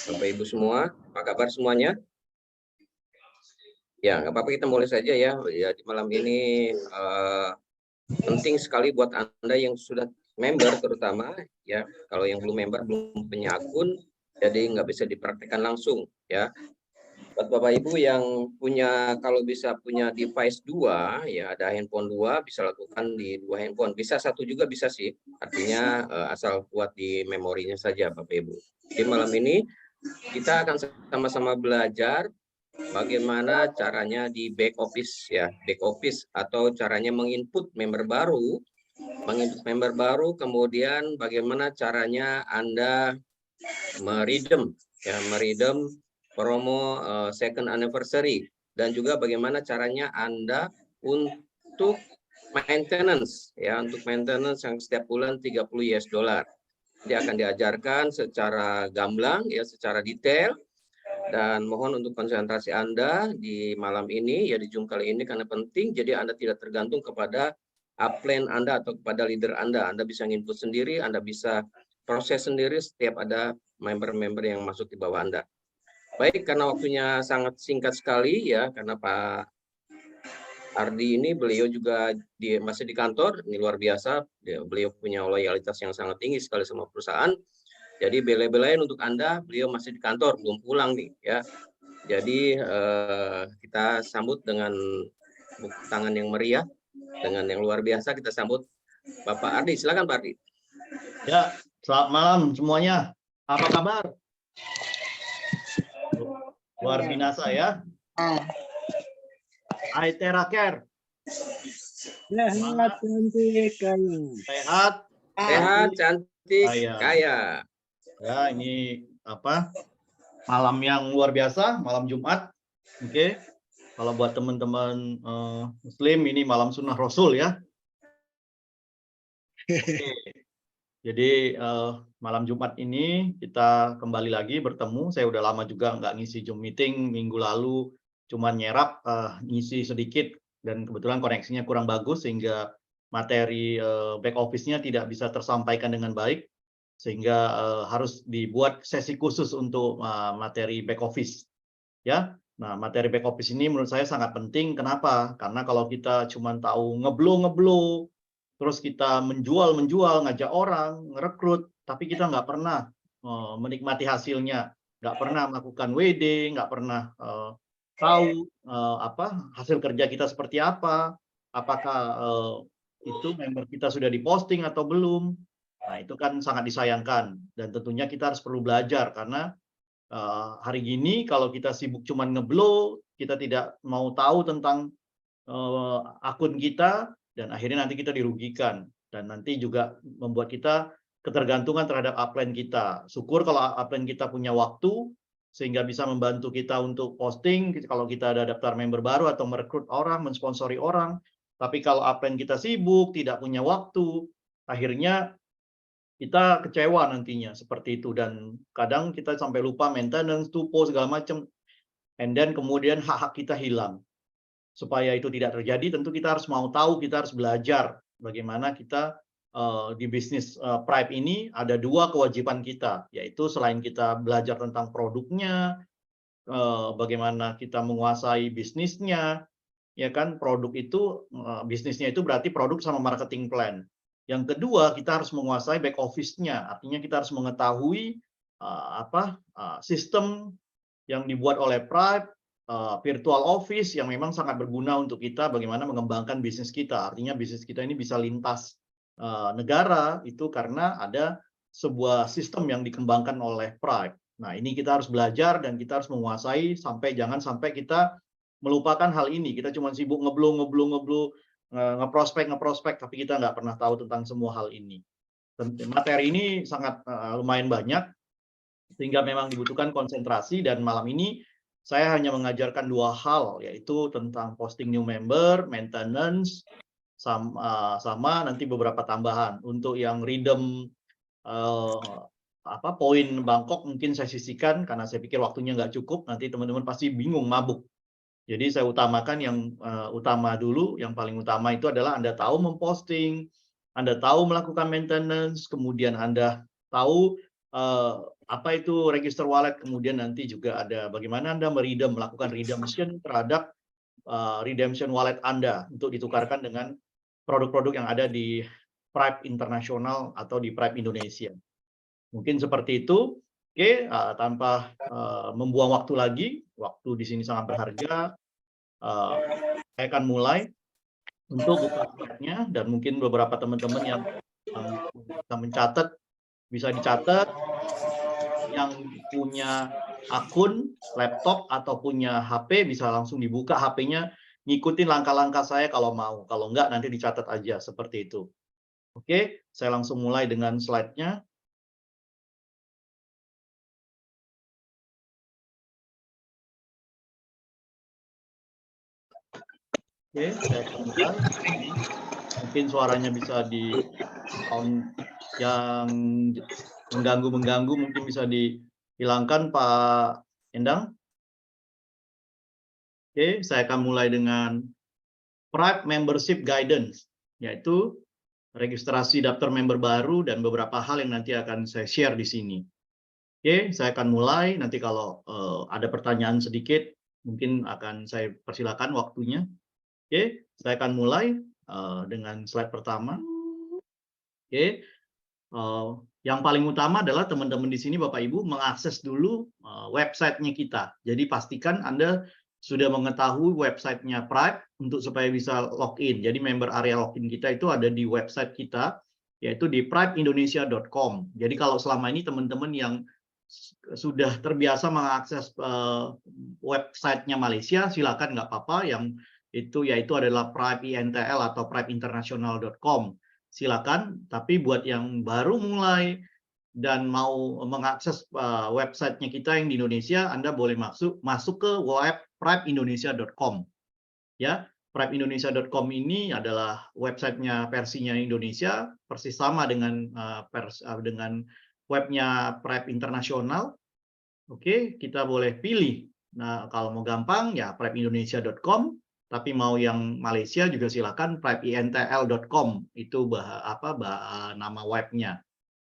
Bapak Ibu semua, apa kabar semuanya? Ya, nggak apa-apa, kita mulai saja ya. Ya, di malam ini penting sekali buat Anda yang sudah member terutama ya. Kalau yang belum member, belum punya akun, jadi nggak bisa dipraktikkan langsung ya. Buat Bapak Ibu yang punya, kalau bisa punya device 2, ya ada handphone 2, bisa lakukan di 2 handphone. Bisa satu juga bisa sih, artinya asal kuat di memorinya saja Bapak Ibu. Di malam ini kita akan sama-sama belajar bagaimana caranya di back office ya, back office atau caranya menginput member baru, kemudian bagaimana caranya Anda meredeem ya, meredeem promo second anniversary, dan juga bagaimana caranya Anda untuk maintenance ya, untuk maintenance yang setiap bulan 30 US dollar. Dia akan diajarkan secara gamblang ya, secara detail, dan mohon untuk konsentrasi Anda di malam ini ya, di Zoom kali ini, karena penting. Jadi Anda tidak tergantung kepada upline Anda atau kepada leader Anda. Anda bisa input sendiri, Anda bisa proses sendiri setiap ada member-member yang masuk di bawah Anda. Baik, karena waktunya sangat singkat sekali ya, karena Pak Ardi ini beliau juga masih di kantor, ini luar biasa. Beliau punya loyalitas yang sangat tinggi sekali sama perusahaan. Jadi bela-belain untuk Anda, beliau masih di kantor, belum pulang nih ya. Jadi kita sambut dengan tepuk tangan yang meriah, dengan yang luar biasa. Kita sambut Bapak Ardi. Silakan Pak Ardi. Ya, selamat malam semuanya. Apa kabar? Luar binasa ya. Hai Teraker. Sehat, cantik, kaya. Sehat. Sehat, cantik, kaya. Ya, ini apa? Malam yang luar biasa, malam Jumat. Oke. Kalau buat teman-teman Muslim ini malam sunnah Rasul ya. Oke. Jadi malam Jumat ini kita kembali lagi bertemu. Saya udah lama juga nggak ngisi Zoom meeting, minggu lalu cuma nyerap ngisi sedikit, dan kebetulan koneksinya kurang bagus sehingga materi back office-nya tidak bisa tersampaikan dengan baik, sehingga harus dibuat sesi khusus untuk materi back office. Ya, nah materi back office ini menurut saya sangat penting. Kenapa? Karena kalau kita cuma tahu ngeblow, terus kita menjual, ngajak orang, ngerekrut, tapi kita nggak pernah menikmati hasilnya, nggak pernah melakukan WD, nggak pernah tahu apa hasil kerja kita seperti apa, apakah itu member kita sudah diposting atau belum. Nah itu kan sangat disayangkan, dan tentunya kita harus perlu belajar, karena hari ini kalau kita sibuk cuman ngeblow, kita tidak mau tahu tentang akun kita, dan akhirnya nanti kita dirugikan, dan nanti juga membuat kita ketergantungan terhadap upline kita. Syukur kalau upline kita punya waktu sehingga bisa membantu kita untuk posting kalau kita ada daftar member baru atau merekrut orang, mensponsori orang. Tapi kalau upline kita sibuk, tidak punya waktu, akhirnya kita kecewa nantinya seperti itu, dan kadang kita sampai lupa maintenance, tupo segala macam, and then kemudian hak-hak kita hilang. Supaya itu tidak terjadi, tentu kita harus mau tahu, kita harus belajar bagaimana kita di bisnis Pripe ini ada dua kewajiban kita, yaitu selain kita belajar tentang produknya, bagaimana kita menguasai bisnisnya, ya kan, produk itu bisnisnya itu berarti produk sama marketing plan. Yang kedua, kita harus menguasai back office-nya, artinya kita harus mengetahui sistem yang dibuat oleh Pripe, virtual office yang memang sangat berguna untuk kita bagaimana mengembangkan bisnis kita. Artinya bisnis kita ini bisa lintas negara itu karena ada sebuah sistem yang dikembangkan oleh Pripe. Nah, ini kita harus belajar dan kita harus menguasai jangan sampai kita melupakan hal ini. Kita cuma sibuk ngeblow, ngeprospek, tapi kita nggak pernah tahu tentang semua hal ini. Materi ini sangat lumayan banyak, sehingga memang dibutuhkan konsentrasi, dan malam ini saya hanya mengajarkan dua hal, yaitu tentang posting new member, maintenance, sama nanti beberapa tambahan. Untuk yang redeem poin Bangkok mungkin saya sisihkan, karena saya pikir waktunya nggak cukup, nanti teman-teman pasti bingung, mabuk. Jadi saya utamakan yang utama dulu. Yang paling utama itu adalah Anda tahu memposting, Anda tahu melakukan maintenance, kemudian Anda tahu apa itu register wallet, kemudian nanti juga ada bagaimana Anda melakukan redemption terhadap redemption wallet Anda untuk ditukarkan dengan produk-produk yang ada di Pripe Internasional atau di Pripe Indonesia. Mungkin seperti itu. Oke, tanpa membuang waktu lagi, waktu di sini sangat berharga. Saya akan mulai untuk buka slide-nya, dan mungkin beberapa teman-teman yang bisa mencatat, bisa dicatat. Yang punya akun laptop atau punya HP bisa langsung dibuka HP-nya, ngikutin langkah-langkah saya kalau mau. Kalau enggak nanti dicatat aja seperti itu. Oke, saya langsung mulai dengan slide-nya. Oke, saya akan mulai. Mungkin suaranya bisa di sound yang mengganggu mungkin bisa dihilangkan, Pak Endang. Oke, saya akan mulai dengan Pripe Membership Guidance, yaitu registrasi daftar member baru dan beberapa hal yang nanti akan saya share di sini. Oke, saya akan mulai. Nanti kalau ada pertanyaan sedikit, mungkin akan saya persilakan waktunya. Oke, saya akan mulai dengan slide pertama. Oke, yang paling utama adalah teman-teman di sini, Bapak Ibu, mengakses dulu websitenya kita. Jadi pastikan Anda sudah mengetahui websitenya Pripe untuk supaya bisa login. Jadi member area login kita itu ada di website kita, yaitu di pripeindonesia.com. Jadi kalau selama ini teman-teman yang sudah terbiasa mengakses websitenya Malaysia, silakan, nggak apa-apa. Yang itu yaitu adalah pripeintl atau pripeinternational.com. Silakan. Tapi buat yang baru mulai dan mau mengakses websitenya kita yang di Indonesia, Anda boleh masuk ke web pripeindonesia.com. Ya, pripeindonesia.com ini adalah websitenya versinya Indonesia, persis sama dengan dengan webnya Pripe Internasional. Oke, kita boleh pilih. Nah, kalau mau gampang ya pripeindonesia.com. Tapi mau yang Malaysia juga silakan pripeintel.com, itu nama webnya.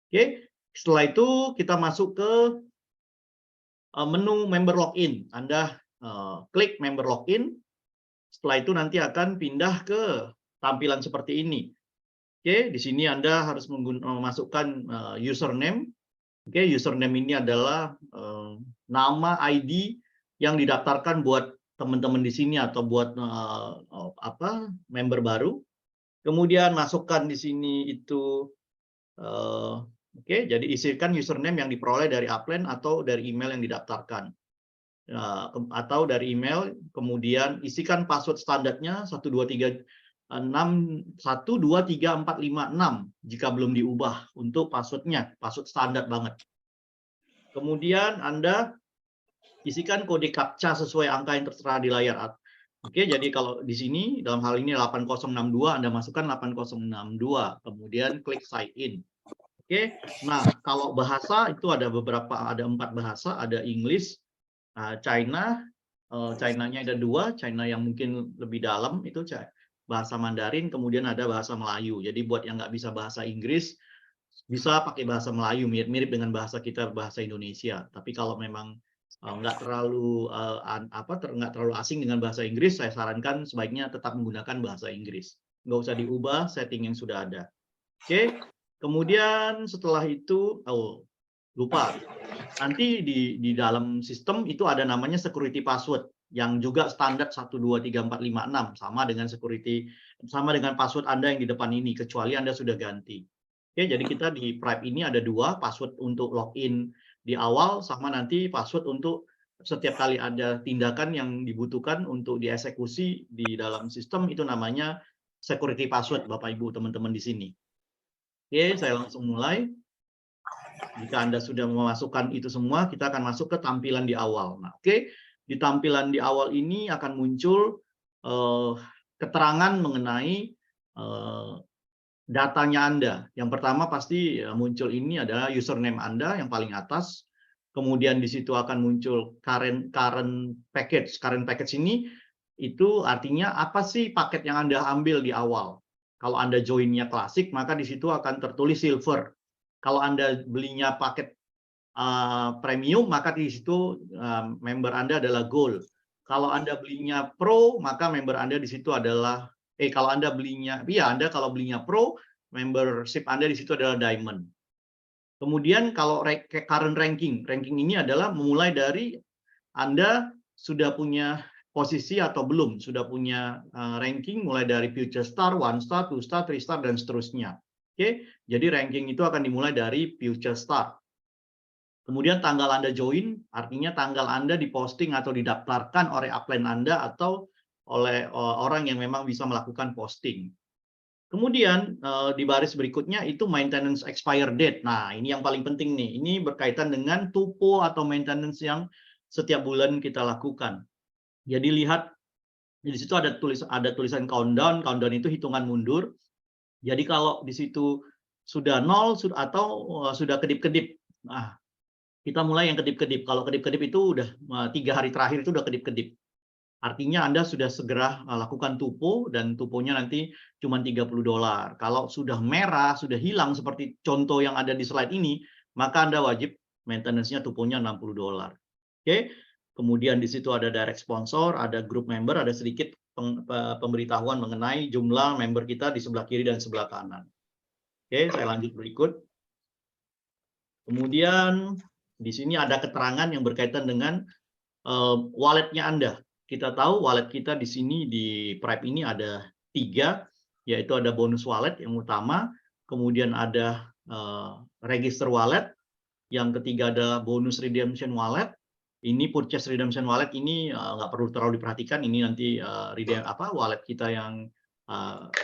Oke, setelah itu kita masuk ke menu member login. Anda klik member login. Setelah itu nanti akan pindah ke tampilan seperti ini. Oke, di sini Anda harus memasukkan username. Oke, username ini adalah nama ID yang didaftarkan buat teman-teman di sini atau buat member baru. Kemudian masukkan di sini itu oke, jadi isikan username yang diperoleh dari upline atau dari email yang didaftarkan. Atau dari email, kemudian isikan password standarnya 123 6123456 jika belum diubah untuk passwordnya, password standar banget. Kemudian Anda isikan kode captcha sesuai angka yang tertera di layar. Oke, jadi kalau di sini dalam hal ini 8062, Anda masukkan 8062, kemudian klik sign in. Oke, nah kalau bahasa itu ada 4 bahasa, ada English, China, China-nya ada 2, China yang mungkin lebih dalam itu bahasa Mandarin, kemudian ada bahasa Melayu. Jadi buat yang nggak bisa bahasa Inggris, bisa pakai bahasa Melayu, mirip dengan bahasa kita, bahasa Indonesia. Tapi kalau memang nggak terlalu asing dengan bahasa Inggris, saya sarankan sebaiknya tetap menggunakan bahasa Inggris. Nggak usah diubah setting yang sudah ada. Oke, kemudian setelah itu, lupa. Nanti di dalam sistem itu ada namanya security password yang juga standar 123456, sama dengan password Anda yang di depan ini, kecuali Anda sudah ganti. Oke, jadi kita di Pripe ini ada 2, password untuk login di awal sama nanti password untuk setiap kali ada tindakan yang dibutuhkan untuk dieksekusi di dalam sistem, itu namanya security password, Bapak Ibu teman-teman di sini. Oke, saya langsung mulai. Jika Anda sudah memasukkan itu semua, kita akan masuk ke tampilan di awal. Nah, oke, di tampilan di awal ini akan muncul keterangan mengenai datanya Anda. Yang pertama pasti muncul ini adalah username Anda yang paling atas. Kemudian di situ akan muncul current package. Current package ini itu artinya apa sih paket yang Anda ambil di awal. Kalau Anda join-nya klasik, maka di situ akan tertulis silver. Kalau Anda belinya paket premium, maka di situ member Anda adalah gold. Kalau Anda belinya pro, maka member Anda di situ adalah kalau Anda belinya kalau belinya pro, membership Anda di situ adalah diamond. Kemudian kalau current ranking ini adalah memulai dari Anda sudah punya posisi atau belum, sudah punya ranking mulai dari future star, 1 star, 2 star, 3 star dan seterusnya. Oke, jadi ranking itu akan dimulai dari future star. Kemudian tanggal Anda join, artinya tanggal Anda diposting atau didaftarkan oleh upline Anda atau oleh orang yang memang bisa melakukan posting. Kemudian di baris berikutnya itu maintenance expire date. Nah, ini yang paling penting nih. Ini berkaitan dengan tupo atau maintenance yang setiap bulan kita lakukan. Jadi lihat di situ ada tulisan countdown. Countdown itu hitungan mundur. Jadi kalau di situ sudah 0 atau sudah kedip-kedip. Nah, kita mulai yang kedip-kedip. Kalau kedip-kedip itu udah 3 hari terakhir itu udah kedip-kedip. Artinya Anda sudah segera lakukan tupo dan tuponya nanti cuma $30. Kalau sudah merah, sudah hilang seperti contoh yang ada di slide ini, maka Anda wajib maintenance-nya tuponya $60. Oke. Kemudian di situ ada direct sponsor, ada group member, ada sedikit pemberitahuan mengenai jumlah member kita di sebelah kiri dan sebelah kanan. Oke, saya lanjut berikut. Kemudian di sini ada keterangan yang berkaitan dengan walletnya Anda. Kita tahu wallet kita di sini di Pripe ini ada 3, yaitu ada bonus wallet yang utama, kemudian ada register wallet, yang ketiga adalah bonus redemption wallet. Ini purchase redemption wallet ini nggak perlu terlalu diperhatikan. Ini nanti wallet kita yang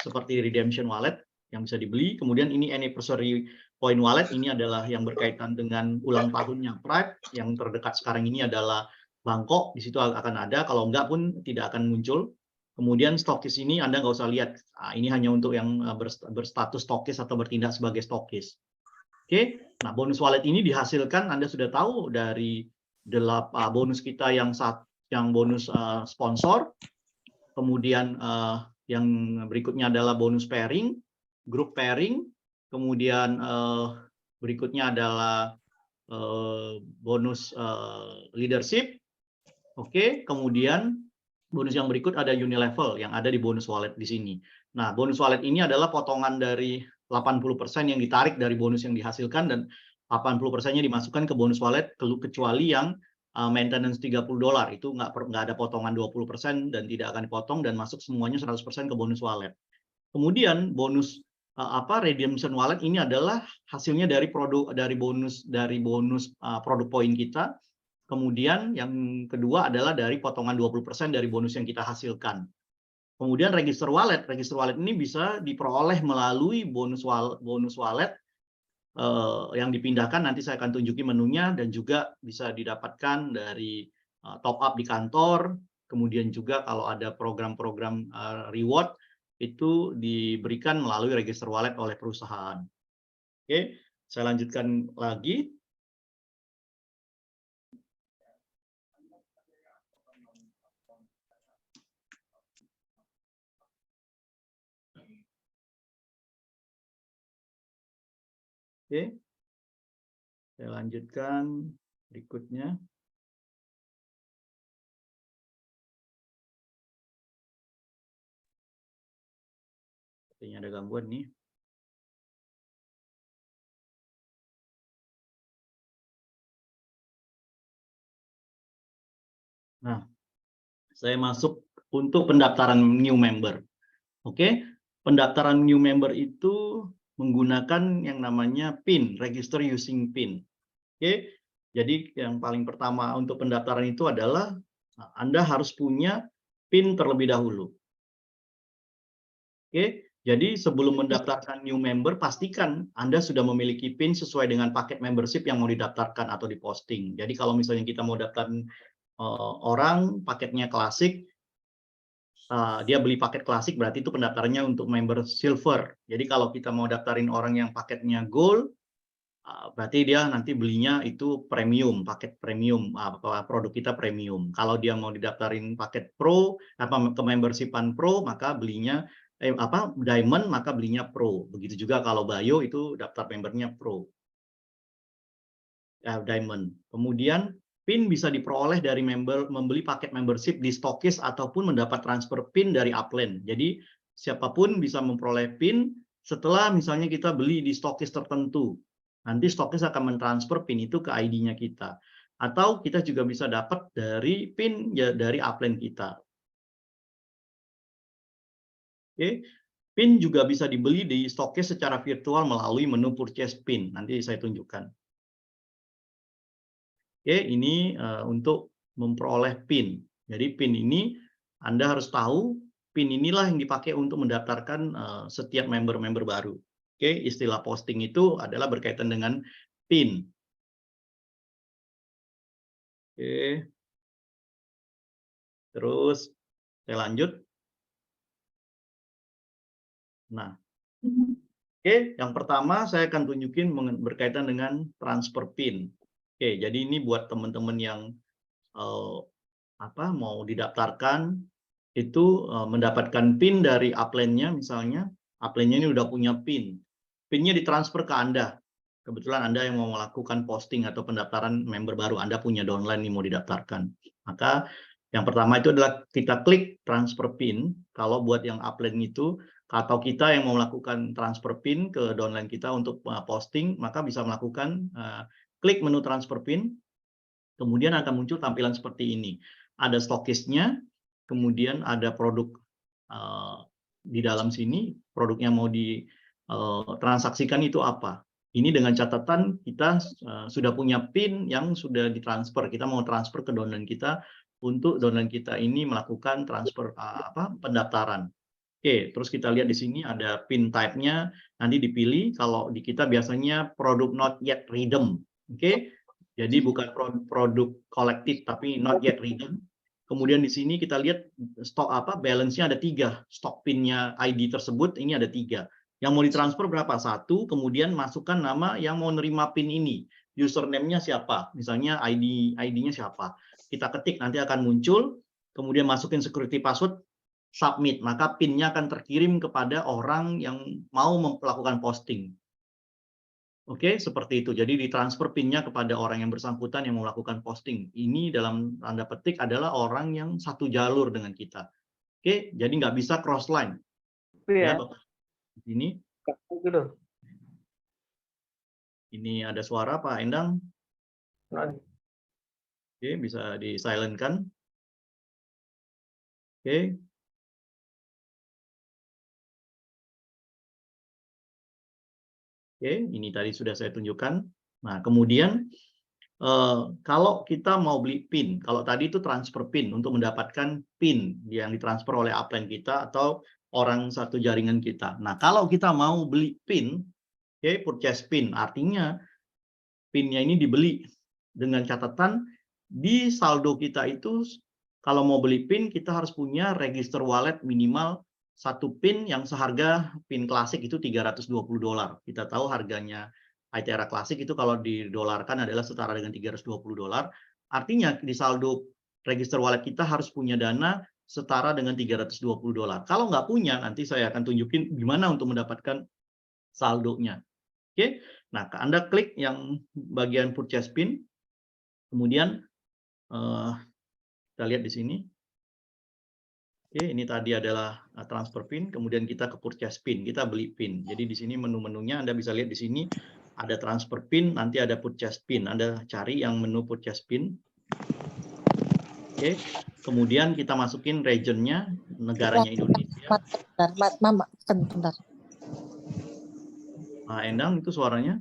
seperti redemption wallet yang bisa dibeli. Kemudian ini anniversary point wallet, ini adalah yang berkaitan dengan ulang tahunnya Pripe. Yang terdekat sekarang ini adalah Bangkok, di situ akan ada. Kalau enggak pun tidak akan muncul. Kemudian stokis ini Anda nggak usah lihat. Nah, ini hanya untuk yang berstatus stokis atau bertindak sebagai stokis. Oke, nah bonus wallet ini dihasilkan Anda sudah tahu dari bonus kita yang bonus sponsor. Kemudian yang berikutnya adalah bonus pairing, group pairing, kemudian berikutnya adalah bonus leadership. Oke, kemudian bonus yang berikut ada unilevel yang ada di bonus wallet di sini. Nah, bonus wallet ini adalah potongan dari 80% yang ditarik dari bonus yang dihasilkan dan 80%-nya dimasukkan ke bonus wallet kecuali yang maintenance $30 itu nggak ada potongan 20% dan tidak akan dipotong dan masuk semuanya 100% ke bonus wallet. Kemudian bonus redemption wallet ini adalah hasilnya dari bonus produk poin kita. Kemudian yang kedua adalah dari potongan 20% dari bonus yang kita hasilkan. Kemudian register wallet ini bisa diperoleh melalui bonus wallet yang dipindahkan, nanti saya akan tunjuki menunya, dan juga bisa didapatkan dari top up di kantor. Kemudian juga kalau ada program-program reward itu diberikan melalui register wallet oleh perusahaan. Oke, saya lanjutkan lagi. Oke, saya lanjutkan berikutnya. Sepertinya ada gangguan nih. Nah, saya masuk untuk pendaftaran new member. Oke, pendaftaran new member itu menggunakan yang namanya PIN, register using PIN. Oke, jadi yang paling pertama untuk pendaftaran itu adalah Anda harus punya PIN terlebih dahulu. Oke, jadi sebelum mendaftarkan new member, pastikan Anda sudah memiliki PIN sesuai dengan paket membership yang mau didaftarkan atau diposting. Jadi kalau misalnya kita mau daftarin orang paketnya klasik, dia beli paket klasik berarti itu pendaftarannya untuk member silver. Jadi kalau kita mau daftarin orang yang paketnya gold, berarti dia nanti belinya itu premium, paket premium, produk kita premium. Kalau dia mau didaftarin paket pro, ke membershipan pro, maka belinya diamond, maka belinya pro. Begitu juga kalau bio itu daftar membernya pro. Diamond. Kemudian PIN bisa diperoleh dari membeli paket membership di Stokis ataupun mendapat transfer PIN dari upline. Jadi siapapun bisa memperoleh PIN setelah misalnya kita beli di Stokis tertentu. Nanti Stokis akan mentransfer PIN itu ke ID-nya kita. Atau kita juga bisa dapat dari PIN ya, dari upline kita. Oke. PIN juga bisa dibeli di Stokis secara virtual melalui menu purchase PIN. Nanti saya tunjukkan. Oke, ini untuk memperoleh PIN. Jadi PIN ini Anda harus tahu, PIN inilah yang dipakai untuk mendaftarkan setiap member-member baru. Oke, istilah posting itu adalah berkaitan dengan PIN. Oke. Terus saya lanjut. Nah, oke, yang pertama saya akan tunjukin berkaitan dengan transfer PIN. Oke, jadi ini buat teman-teman yang mau didaftarkan itu mendapatkan PIN dari upline-nya misalnya, upline-nya ini udah punya PIN. PIN-nya ditransfer ke Anda. Kebetulan Anda yang mau melakukan posting atau pendaftaran member baru, Anda punya downline nih mau didaftarkan. Maka yang pertama itu adalah kita klik transfer PIN. Kalau buat yang upline itu, atau kita yang mau melakukan transfer PIN ke downline kita untuk posting, maka bisa melakukan klik menu transfer PIN. Kemudian akan muncul tampilan seperti ini. Ada stokisnya, kemudian ada produk di dalam sini, produknya mau ditransaksikan itu apa. Ini dengan catatan kita sudah punya PIN yang sudah ditransfer. Kita mau transfer ke downline kita untuk downline kita ini melakukan transfer pendaftaran. Oke, terus kita lihat di sini ada PIN type-nya, nanti dipilih. Kalau di kita biasanya produk not yet redeemed. Oke, jadi bukan produk collected tapi not yet redeemed. Kemudian di sini kita lihat stok balance-nya ada 3, stok PIN-nya ID tersebut ini ada 3. Yang mau ditransfer berapa? 1, kemudian masukkan nama yang mau nerima PIN ini. Username-nya siapa? Misalnya ID-nya siapa? Kita ketik nanti akan muncul, kemudian masukin security password, submit, maka PIN-nya akan terkirim kepada orang yang mau melakukan posting. Oke, seperti itu. Jadi ditransfer PIN-nya kepada orang yang bersangkutan yang melakukan posting. Ini dalam tanda petik adalah orang yang satu jalur dengan kita. Oke, jadi nggak bisa cross line. Ya, Bapak. Ini. Ini ada suara Pak Endang. Oke, bisa di-silent-kan. Oke. Oke, ini tadi sudah saya tunjukkan. Nah, kemudian kalau kita mau beli PIN, kalau tadi itu transfer PIN untuk mendapatkan PIN yang ditransfer oleh upline kita atau orang satu jaringan kita. Nah, kalau kita mau beli PIN, purchase PIN, artinya PIN-nya ini dibeli dengan catatan di saldo kita itu kalau mau beli PIN kita harus punya register wallet minimal 1 PIN yang seharga PIN klasik itu $320. Kita tahu harganya ITERA klasik itu kalau didolarkan adalah setara dengan $320. Artinya di saldo register wallet kita harus punya dana setara dengan $320. Kalau nggak punya, nanti saya akan tunjukin gimana untuk mendapatkan saldonya. Oke, nah Anda klik yang bagian purchase PIN, kemudian kita lihat di sini. Oke, ini tadi adalah transfer PIN, kemudian kita ke purchase PIN, kita beli PIN. Jadi di sini menu-menunya Anda bisa lihat di sini ada transfer PIN, nanti ada purchase PIN. Anda cari yang menu purchase PIN. Oke, kemudian kita masukin region-nya, negaranya Indonesia. Bentar. Nah, Endang itu suaranya.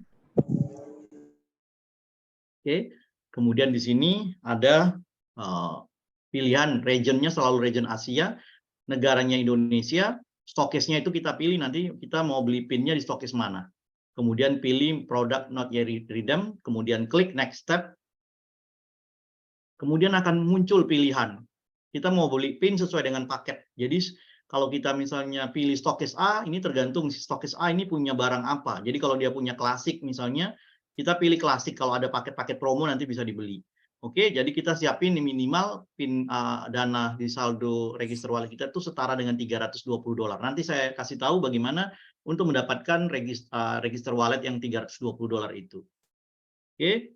Oke, kemudian di sini ada pilihan regionnya selalu region Asia, negaranya Indonesia, stokisnya itu kita pilih nanti kita mau beli PIN-nya di stokis mana. Kemudian pilih product not yet redeemed, kemudian klik next step. Kemudian akan muncul pilihan. Kita mau beli PIN sesuai dengan paket. Jadi kalau kita misalnya pilih stokis A, ini tergantung stokis A ini punya barang apa. Jadi kalau dia punya klasik misalnya, kita pilih klasik. Kalau ada paket-paket promo nanti bisa dibeli. Oke, jadi kita siapin minimal PIN dana di saldo register wallet kita itu setara dengan $320. Nanti saya kasih tahu bagaimana untuk mendapatkan register wallet yang $320 itu. Oke,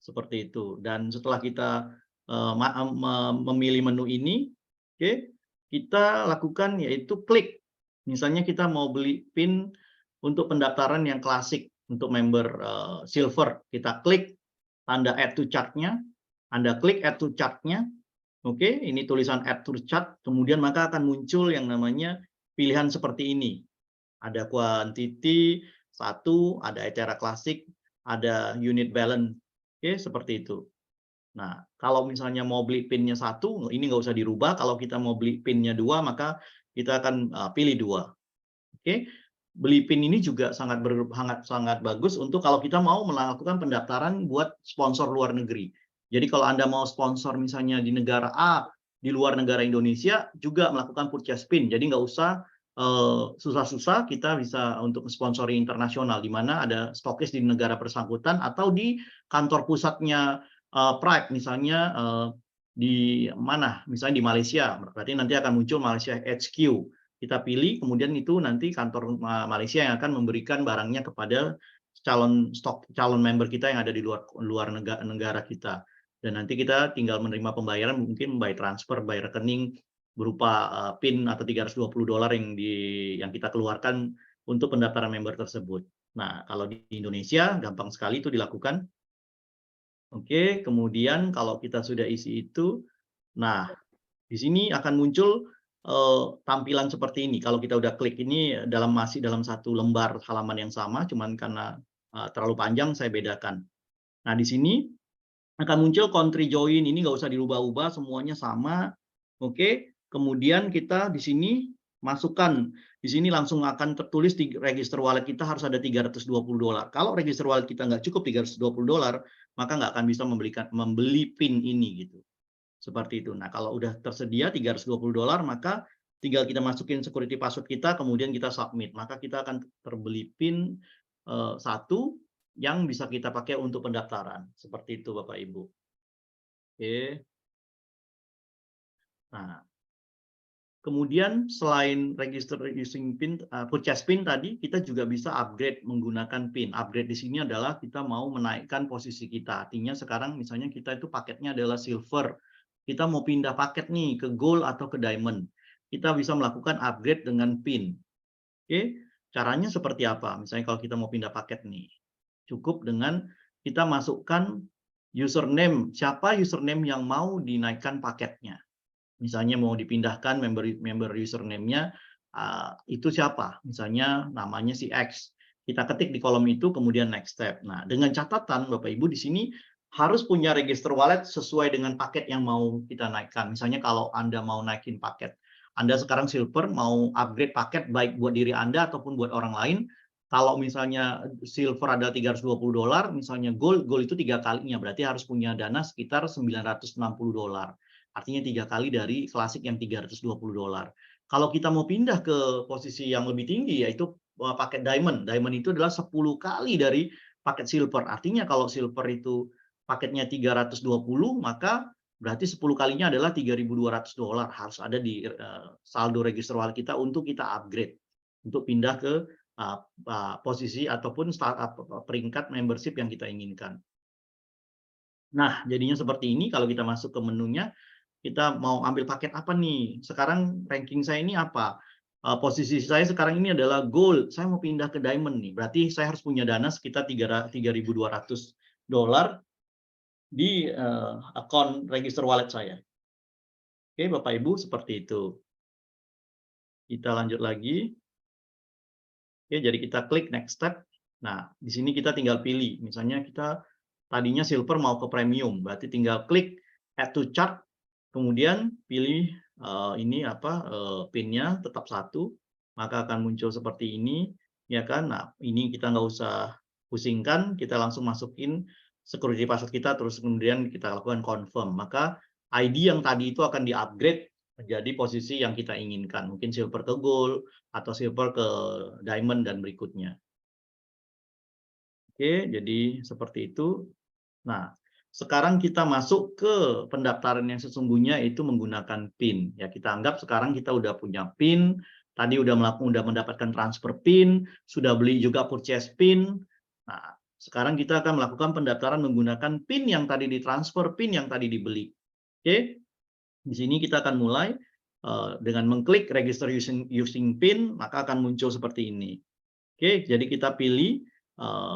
seperti itu. Dan setelah kita memilih menu ini, oke, kita lakukan yaitu klik. Misalnya kita mau beli pin untuk pendaftaran yang klasik untuk member silver, kita klik tanda add to chart-nya, Anda klik add to chart-nya, oke, ini tulisan add to chart, kemudian maka akan muncul yang namanya pilihan seperti ini. Ada quantity 1, ada Ethera klasik, ada unit balance, oke, seperti itu. Nah, kalau misalnya mau beli pinnya 1, ini nggak usah dirubah. Kalau kita mau beli pinnya 2, maka kita akan pilih 2. Oke, beli pin ini juga sangat bagus untuk kalau kita mau melakukan pendaftaran buat sponsor luar negeri. Jadi kalau Anda mau sponsor misalnya di negara A, di luar negara Indonesia, juga melakukan purchase pin. Jadi nggak usah susah-susah, kita bisa untuk sponsori internasional, di mana ada stokis di negara bersangkutan atau di kantor pusatnya Pride, misalnya di mana? Misalnya di Malaysia, berarti nanti akan muncul Malaysia HQ. Kita pilih, kemudian itu nanti kantor Malaysia yang akan memberikan barangnya kepada calon member kita yang ada di luar negara kita. Dan nanti kita tinggal menerima pembayaran, mungkin by transfer, by rekening berupa PIN atau $320 yang kita keluarkan untuk pendaftaran member tersebut. Nah, kalau di Indonesia gampang sekali itu dilakukan. Oke, kemudian kalau kita sudah isi itu, nah di sini akan muncul tampilan seperti ini. Kalau kita udah klik ini masih dalam satu lembar halaman yang sama, cuman karena terlalu panjang saya bedakan. Nah di sini akan muncul country join, ini nggak usah dirubah-ubah, semuanya sama. Oke, kemudian kita di sini masukkan, di sini langsung akan tertulis di register wallet kita harus ada $320. Kalau register wallet kita nggak cukup $320, maka nggak akan bisa membeli pin ini gitu. Seperti itu. Nah, kalau udah tersedia $320, maka tinggal kita masukin security password kita, kemudian kita submit. Maka kita akan terbeli pin 1 yang bisa kita pakai untuk pendaftaran. Seperti itu, Bapak Ibu. Oke. Nah, kemudian selain register using pin, purchase pin tadi, kita juga bisa upgrade menggunakan pin. Upgrade di sini adalah kita mau menaikkan posisi kita. Artinya sekarang misalnya kita itu paketnya adalah silver. Kita mau pindah paket nih ke gold atau ke diamond. Kita bisa melakukan upgrade dengan pin. Oke, caranya seperti apa? Misalnya kalau kita mau pindah paket nih, cukup dengan kita masukkan username. Siapa username yang mau dinaikkan paketnya? Misalnya mau dipindahkan member username-nya, itu siapa? Misalnya namanya si X. Kita ketik di kolom itu, kemudian next step. Nah, dengan catatan Bapak Ibu di sini harus punya register wallet sesuai dengan paket yang mau kita naikkan. Misalnya kalau Anda mau naikin paket, Anda sekarang silver mau upgrade paket baik buat diri Anda ataupun buat orang lain. Kalau misalnya silver ada $320, misalnya gold itu 3 kalinya, berarti harus punya dana sekitar $960. Artinya 3 kali dari klasik yang $320. Kalau kita mau pindah ke posisi yang lebih tinggi, yaitu paket diamond. Diamond itu adalah 10 kali dari paket silver. Artinya kalau silver itu paketnya $320, maka berarti 10 kalinya adalah $3.200 harus ada di saldo register wallet kita untuk kita upgrade, untuk pindah ke posisi ataupun peringkat membership yang kita inginkan. Nah, jadinya seperti ini. Kalau kita masuk ke menunya, kita mau ambil paket apa nih? Sekarang ranking saya ini apa? Posisi saya sekarang ini adalah gold. Saya mau pindah ke diamond nih. Berarti saya harus punya dana sekitar $3.200 di akun register wallet saya. Oke, Bapak Ibu, seperti itu. Kita lanjut lagi. Oke, jadi kita klik next step. Nah, di sini kita tinggal pilih. Misalnya kita tadinya silver mau ke premium, berarti tinggal klik add to chart, kemudian pilih ini pinnya tetap 1, maka akan muncul seperti ini, ya kan? Nah, ini kita nggak usah pusingkan, kita langsung masukin security password kita, terus kemudian kita lakukan confirm. Maka ID yang tadi itu akan di-upgrade menjadi posisi yang kita inginkan. Mungkin silver ke gold, atau silver ke diamond, dan berikutnya. Oke, jadi seperti itu. Nah, sekarang kita masuk ke pendaftaran yang sesungguhnya, itu menggunakan PIN. Ya, kita anggap sekarang kita udah punya PIN, tadi udah mendapatkan transfer PIN, sudah beli juga purchase PIN. Nah, Sekarang kita akan melakukan pendaftaran menggunakan PIN yang tadi ditransfer, PIN yang tadi dibeli. Oke, di sini kita akan mulai dengan mengklik register using PIN, maka akan muncul seperti ini. Oke, jadi kita pilih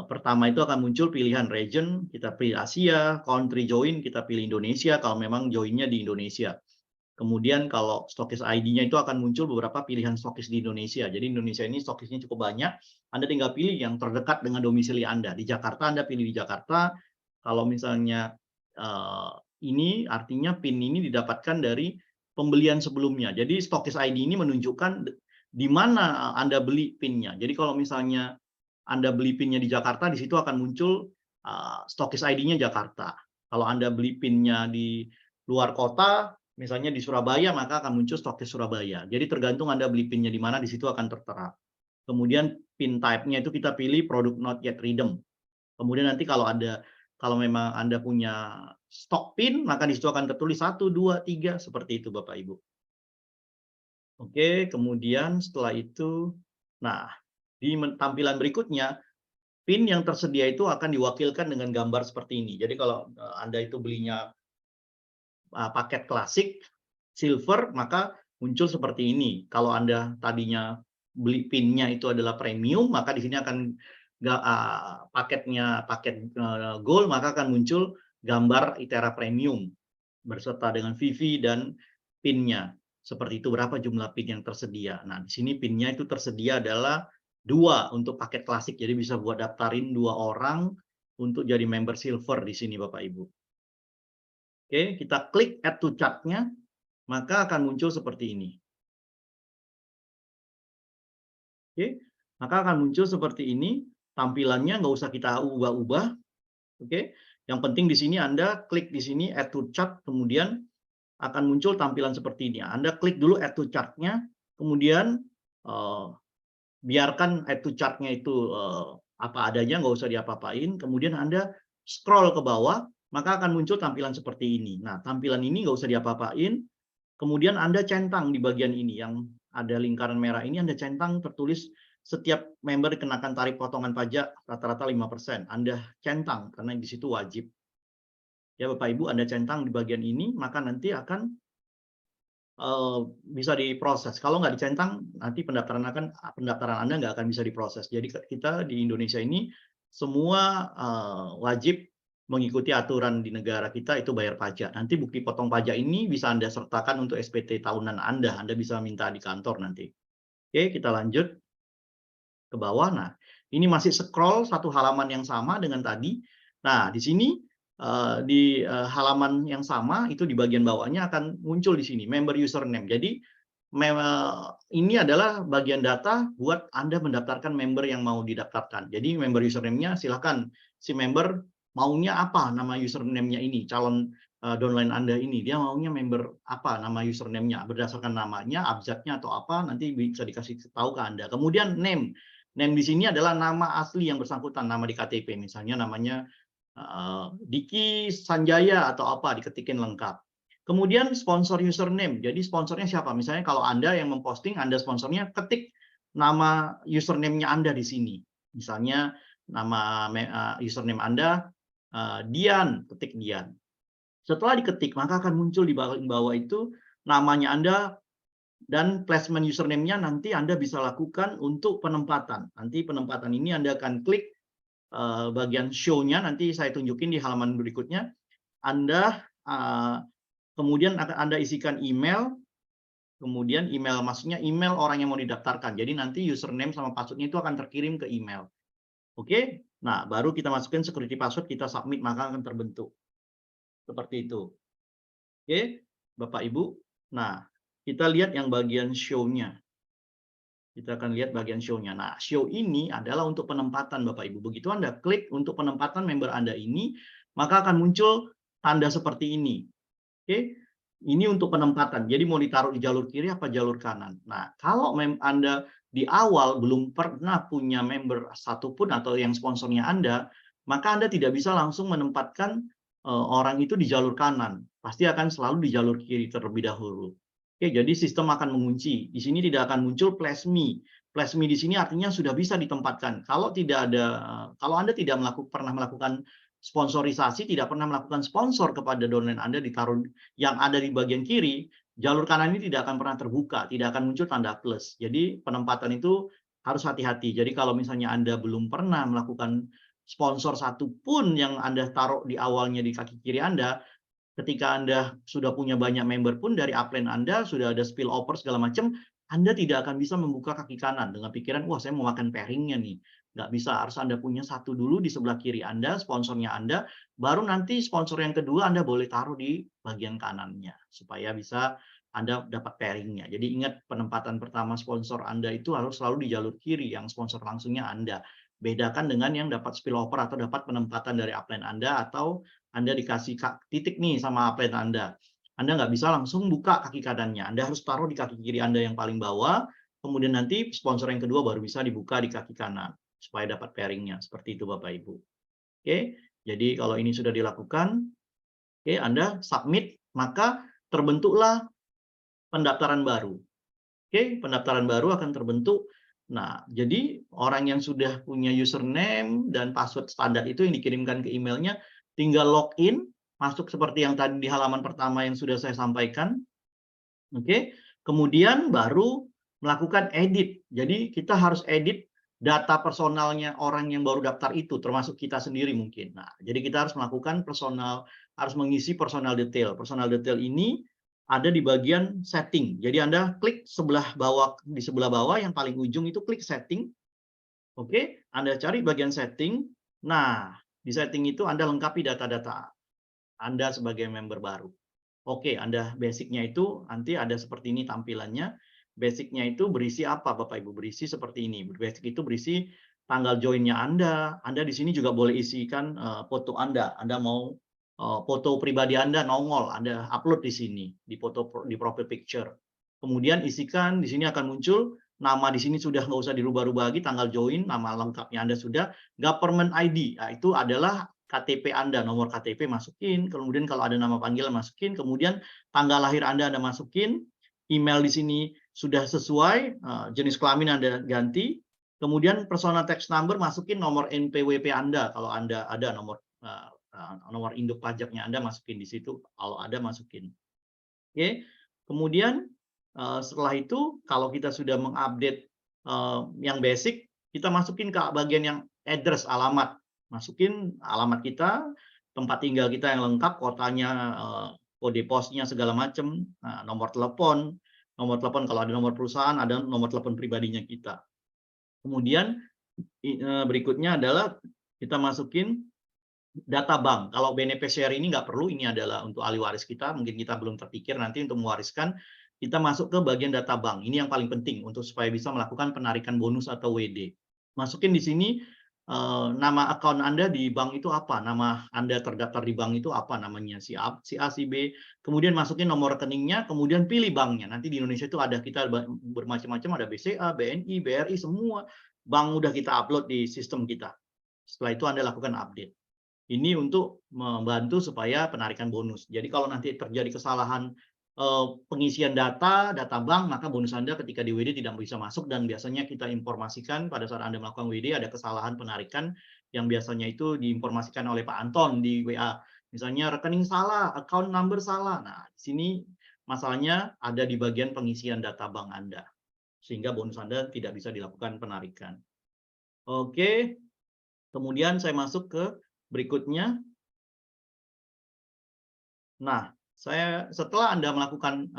pertama itu akan muncul pilihan region, kita pilih Asia, country join, kita pilih Indonesia kalau memang joinnya di Indonesia. Kemudian kalau stokis ID-nya itu akan muncul beberapa pilihan stokis di Indonesia. Jadi Indonesia ini stokisnya cukup banyak. Anda tinggal pilih yang terdekat dengan domisili Anda. Di Jakarta Anda pilih di Jakarta. Kalau misalnya ini artinya PIN ini didapatkan dari pembelian sebelumnya. Jadi stokis ID ini menunjukkan di mana Anda beli PIN-nya. Jadi kalau misalnya Anda beli PIN-nya di Jakarta, di situ akan muncul stokis ID-nya Jakarta. Kalau Anda beli PIN-nya di luar kota, misalnya di Surabaya, maka akan muncul stokis Surabaya. Jadi tergantung Anda beli PIN-nya di mana, di situ akan tertera. Kemudian PIN type-nya itu kita pilih product not yet redeemed. Kemudian nanti kalau memang Anda punya stok PIN, maka di situ akan tertulis 1, 2, 3, seperti itu Bapak Ibu. Oke, kemudian setelah itu, nah di tampilan berikutnya, PIN yang tersedia itu akan diwakilkan dengan gambar seperti ini. Jadi kalau Anda itu belinya paket klasik, silver, maka muncul seperti ini. Kalau Anda tadinya beli PIN-nya itu adalah premium, maka di sini akan paket gold, maka akan muncul gambar ITERA premium berserta dengan VV dan PIN-nya. Seperti itu, berapa jumlah PIN yang tersedia. Nah, di sini PIN-nya itu tersedia adalah 2 untuk paket klasik. Jadi bisa buat daftarin 2 orang untuk jadi member silver di sini Bapak Ibu. Oke, kita klik add to chart-nya, maka akan muncul seperti ini. Oke, maka akan muncul seperti ini. Tampilannya nggak usah kita ubah-ubah. Oke, yang penting di sini Anda klik di sini add to chart, kemudian akan muncul tampilan seperti ini. Anda klik dulu add to chart-nya, kemudian biarkan add to chart-nya itu apa adanya, nggak usah diapa-apain. Kemudian Anda scroll ke bawah, maka akan muncul tampilan seperti ini. Nah, tampilan ini nggak usah diapa-apain. Kemudian Anda centang di bagian ini, yang ada lingkaran merah ini Anda centang tertulis setiap member dikenakan tarif potongan pajak rata-rata 5%. Anda centang, karena di situ wajib. Ya Bapak Ibu, Anda centang di bagian ini, maka nanti akan bisa diproses. Kalau nggak dicentang, nanti pendaftaran Anda nggak akan bisa diproses. Jadi kita di Indonesia ini semua wajib mengikuti aturan di negara kita itu bayar pajak. Nanti bukti potong pajak ini bisa Anda sertakan untuk SPT tahunan Anda. Anda bisa minta di kantor nanti. Oke, kita lanjut ke bawah. Nah, ini masih scroll satu halaman yang sama dengan tadi. Nah, di sini di halaman yang sama itu di bagian bawahnya akan muncul di sini member username. Jadi ini adalah bagian data buat Anda mendaftarkan member yang mau didaftarkan. Jadi member username-nya silakan si member maunya apa nama username-nya ini, calon downline Anda ini, dia maunya member apa nama username-nya, berdasarkan namanya, abjadnya atau apa, nanti bisa dikasih tahu ke Anda. Kemudian name di sini adalah nama asli yang bersangkutan, nama di KTP, misalnya namanya Diki Sanjaya atau apa, diketikin lengkap. Kemudian sponsor username, jadi sponsornya siapa? Misalnya kalau Anda yang memposting, Anda sponsornya, ketik nama username-nya Anda di sini. Misalnya nama username Anda Dian, ketik Dian. Setelah diketik, maka akan muncul di bawah itu namanya Anda dan placement username-nya nanti Anda bisa lakukan untuk penempatan. Nanti penempatan ini Anda akan klik bagian show-nya, nanti saya tunjukin di halaman berikutnya. Anda kemudian akan Anda isikan email, kemudian email, maksudnya email orang yang mau didaftarkan. Jadi nanti username sama password-nya itu akan terkirim ke email. Oke, nah baru kita masukin security password, kita submit, maka akan terbentuk seperti itu. Oke, Bapak Ibu. Nah, kita lihat yang bagian show-nya. Kita akan lihat bagian show-nya. Nah, show ini adalah untuk penempatan Bapak Ibu. Begitu Anda klik untuk penempatan member Anda ini, maka akan muncul tanda seperti ini. Oke, ini untuk penempatan. Jadi mau ditaruh di jalur kiri apa jalur kanan. Nah, kalau Anda di awal belum pernah punya member satupun atau yang sponsornya Anda, maka Anda tidak bisa langsung menempatkan orang itu di jalur kanan. Pasti akan selalu di jalur kiri terlebih dahulu. Oke, jadi sistem akan mengunci. Di sini tidak akan muncul place me. Place me di sini artinya sudah bisa ditempatkan. Kalau tidak ada, kalau Anda tidak pernah melakukan sponsorisasi, tidak pernah melakukan sponsor kepada downline Anda ditaruh yang ada di bagian kiri, jalur kanan ini tidak akan pernah terbuka, tidak akan muncul tanda plus. Jadi penempatan itu harus hati-hati. Jadi kalau misalnya Anda belum pernah melakukan sponsor satupun yang Anda taruh di awalnya di kaki kiri Anda, ketika Anda sudah punya banyak member pun dari upline Anda, sudah ada spillover segala macam, Anda tidak akan bisa membuka kaki kanan dengan pikiran, wah saya mau makan pairingnya nih. Nggak bisa, harus Anda punya satu dulu di sebelah kiri Anda, sponsornya Anda, baru nanti sponsor yang kedua Anda boleh taruh di bagian kanannya, supaya bisa Anda dapat pairingnya. Jadi ingat, penempatan pertama sponsor Anda itu harus selalu di jalur kiri, yang sponsor langsungnya Anda. Bedakan dengan yang dapat spillover atau dapat penempatan dari upline Anda, atau Anda dikasih titik nih sama upline Anda. Anda nggak bisa langsung buka kaki kanannya. Anda harus taruh di kaki kiri Anda yang paling bawah, kemudian nanti sponsor yang kedua baru bisa dibuka di kaki kanan, supaya dapat pairingnya. Seperti itu Bapak Ibu. Oke, jadi kalau ini sudah dilakukan, oke, Anda submit, maka terbentuklah pendaftaran baru. Oke, pendaftaran baru akan terbentuk. Nah, jadi orang yang sudah punya username dan password standar itu yang dikirimkan ke emailnya, tinggal login, masuk seperti yang tadi di halaman pertama yang sudah saya sampaikan. Oke, kemudian baru melakukan edit. Jadi kita harus edit data personalnya orang yang baru daftar itu, termasuk kita sendiri mungkin. Nah, jadi kita harus melakukan harus mengisi personal detail. Personal detail ini ada di bagian setting. Jadi Anda klik di sebelah bawah yang paling ujung itu klik setting. Oke, Anda cari bagian setting. Nah, di setting itu Anda lengkapi data-data Anda sebagai member baru. Oke, Anda basicnya itu nanti ada seperti ini tampilannya. Basicnya itu berisi apa, Bapak Ibu? Berisi seperti ini. Basic itu berisi tanggal joinnya Anda. Anda di sini juga boleh isikan foto Anda. Anda mau foto pribadi Anda nongol, Anda upload di sini di profile picture. Kemudian isikan di sini akan muncul nama, di sini sudah nggak usah dirubah-rubah lagi, tanggal join, nama lengkapnya Anda sudah, government ID. Nah, itu adalah KTP Anda, nomor KTP masukin, kemudian kalau ada nama panggilan masukin, kemudian tanggal lahir Anda masukin, email di sini sudah sesuai, jenis kelamin Anda ganti, kemudian personal tax number masukin nomor NPWP Anda, kalau Anda ada nomor induk pajaknya Anda masukin di situ, kalau ada masukin. Oke, kemudian setelah itu kalau kita sudah mengupdate yang basic, kita masukin ke bagian yang address, alamat. Masukin alamat kita, tempat tinggal kita yang lengkap, kotanya, kode posnya segala macam, nomor telepon kalau ada nomor perusahaan, ada nomor telepon pribadinya kita. Kemudian berikutnya adalah kita masukin data bank. Kalau beneficiary ini nggak perlu, ini adalah untuk ahli waris kita, mungkin kita belum terpikir nanti untuk mewariskan, kita masuk ke bagian data bank. Ini yang paling penting untuk supaya bisa melakukan penarikan bonus atau WD. Masukin di sini nama akun Anda di bank itu apa, nama Anda terdaftar di bank itu apa namanya, si A, si B, kemudian masukin nomor rekeningnya, kemudian pilih banknya. Nanti di Indonesia itu ada kita bermacam-macam, ada BCA, BNI, BRI, semua bank udah kita upload di sistem kita. Setelah itu Anda lakukan update. Ini untuk membantu supaya penarikan bonus. Jadi kalau nanti terjadi kesalahan pengisian data bank, maka bonus Anda ketika di WD tidak bisa masuk, dan biasanya kita informasikan pada saat Anda melakukan WD ada kesalahan penarikan yang biasanya itu diinformasikan oleh Pak Anton di WA. Misalnya rekening salah, account number salah. Nah, di sini masalahnya ada di bagian pengisian data bank Anda. Sehingga bonus Anda tidak bisa dilakukan penarikan. Oke. Kemudian saya masuk ke berikutnya. Nah, setelah Anda melakukan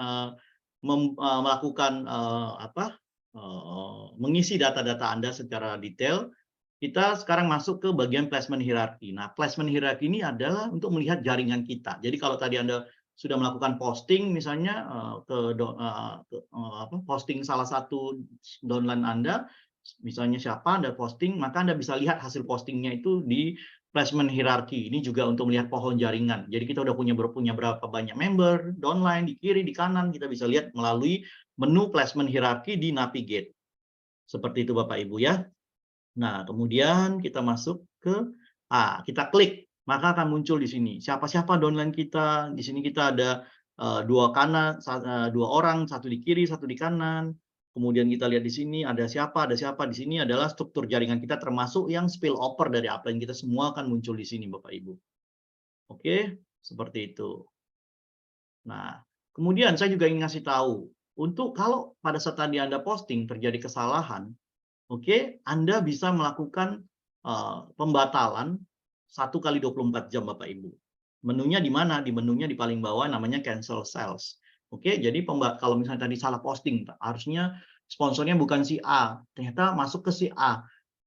mengisi data-data Anda secara detail, kita sekarang masuk ke bagian placement hierarchy. Nah, placement hierarchy ini adalah untuk melihat jaringan kita. Jadi kalau tadi Anda sudah melakukan posting, misalnya posting salah satu downline Anda, misalnya siapa Anda posting, maka Anda bisa lihat hasil postingnya itu di placement hierarchy. Ini juga untuk melihat pohon jaringan. Jadi kita udah punya berapa banyak member, downline, di kiri, di kanan, kita bisa lihat melalui menu placement hierarchy di navigate. Seperti itu Bapak Ibu ya. Nah, kemudian kita masuk ke, kita klik, maka akan muncul di sini. Siapa-siapa downline kita, di sini kita ada dua orang, satu di kiri, satu di kanan. Kemudian kita lihat di sini ada siapa. Di sini adalah struktur jaringan kita termasuk yang spill over dari upline kita semua akan muncul di sini Bapak Ibu. Oke, seperti itu. Nah, kemudian saya juga ingin ngasih tahu, untuk kalau pada saat tadi Anda posting terjadi kesalahan, oke, Anda bisa melakukan pembatalan 1 kali 24 jam Bapak Ibu. Menunya di mana? Di menunya di paling bawah namanya cancel sales. Oke, jadi kalau misalnya tadi salah posting, harusnya sponsornya bukan si A, ternyata masuk ke si A.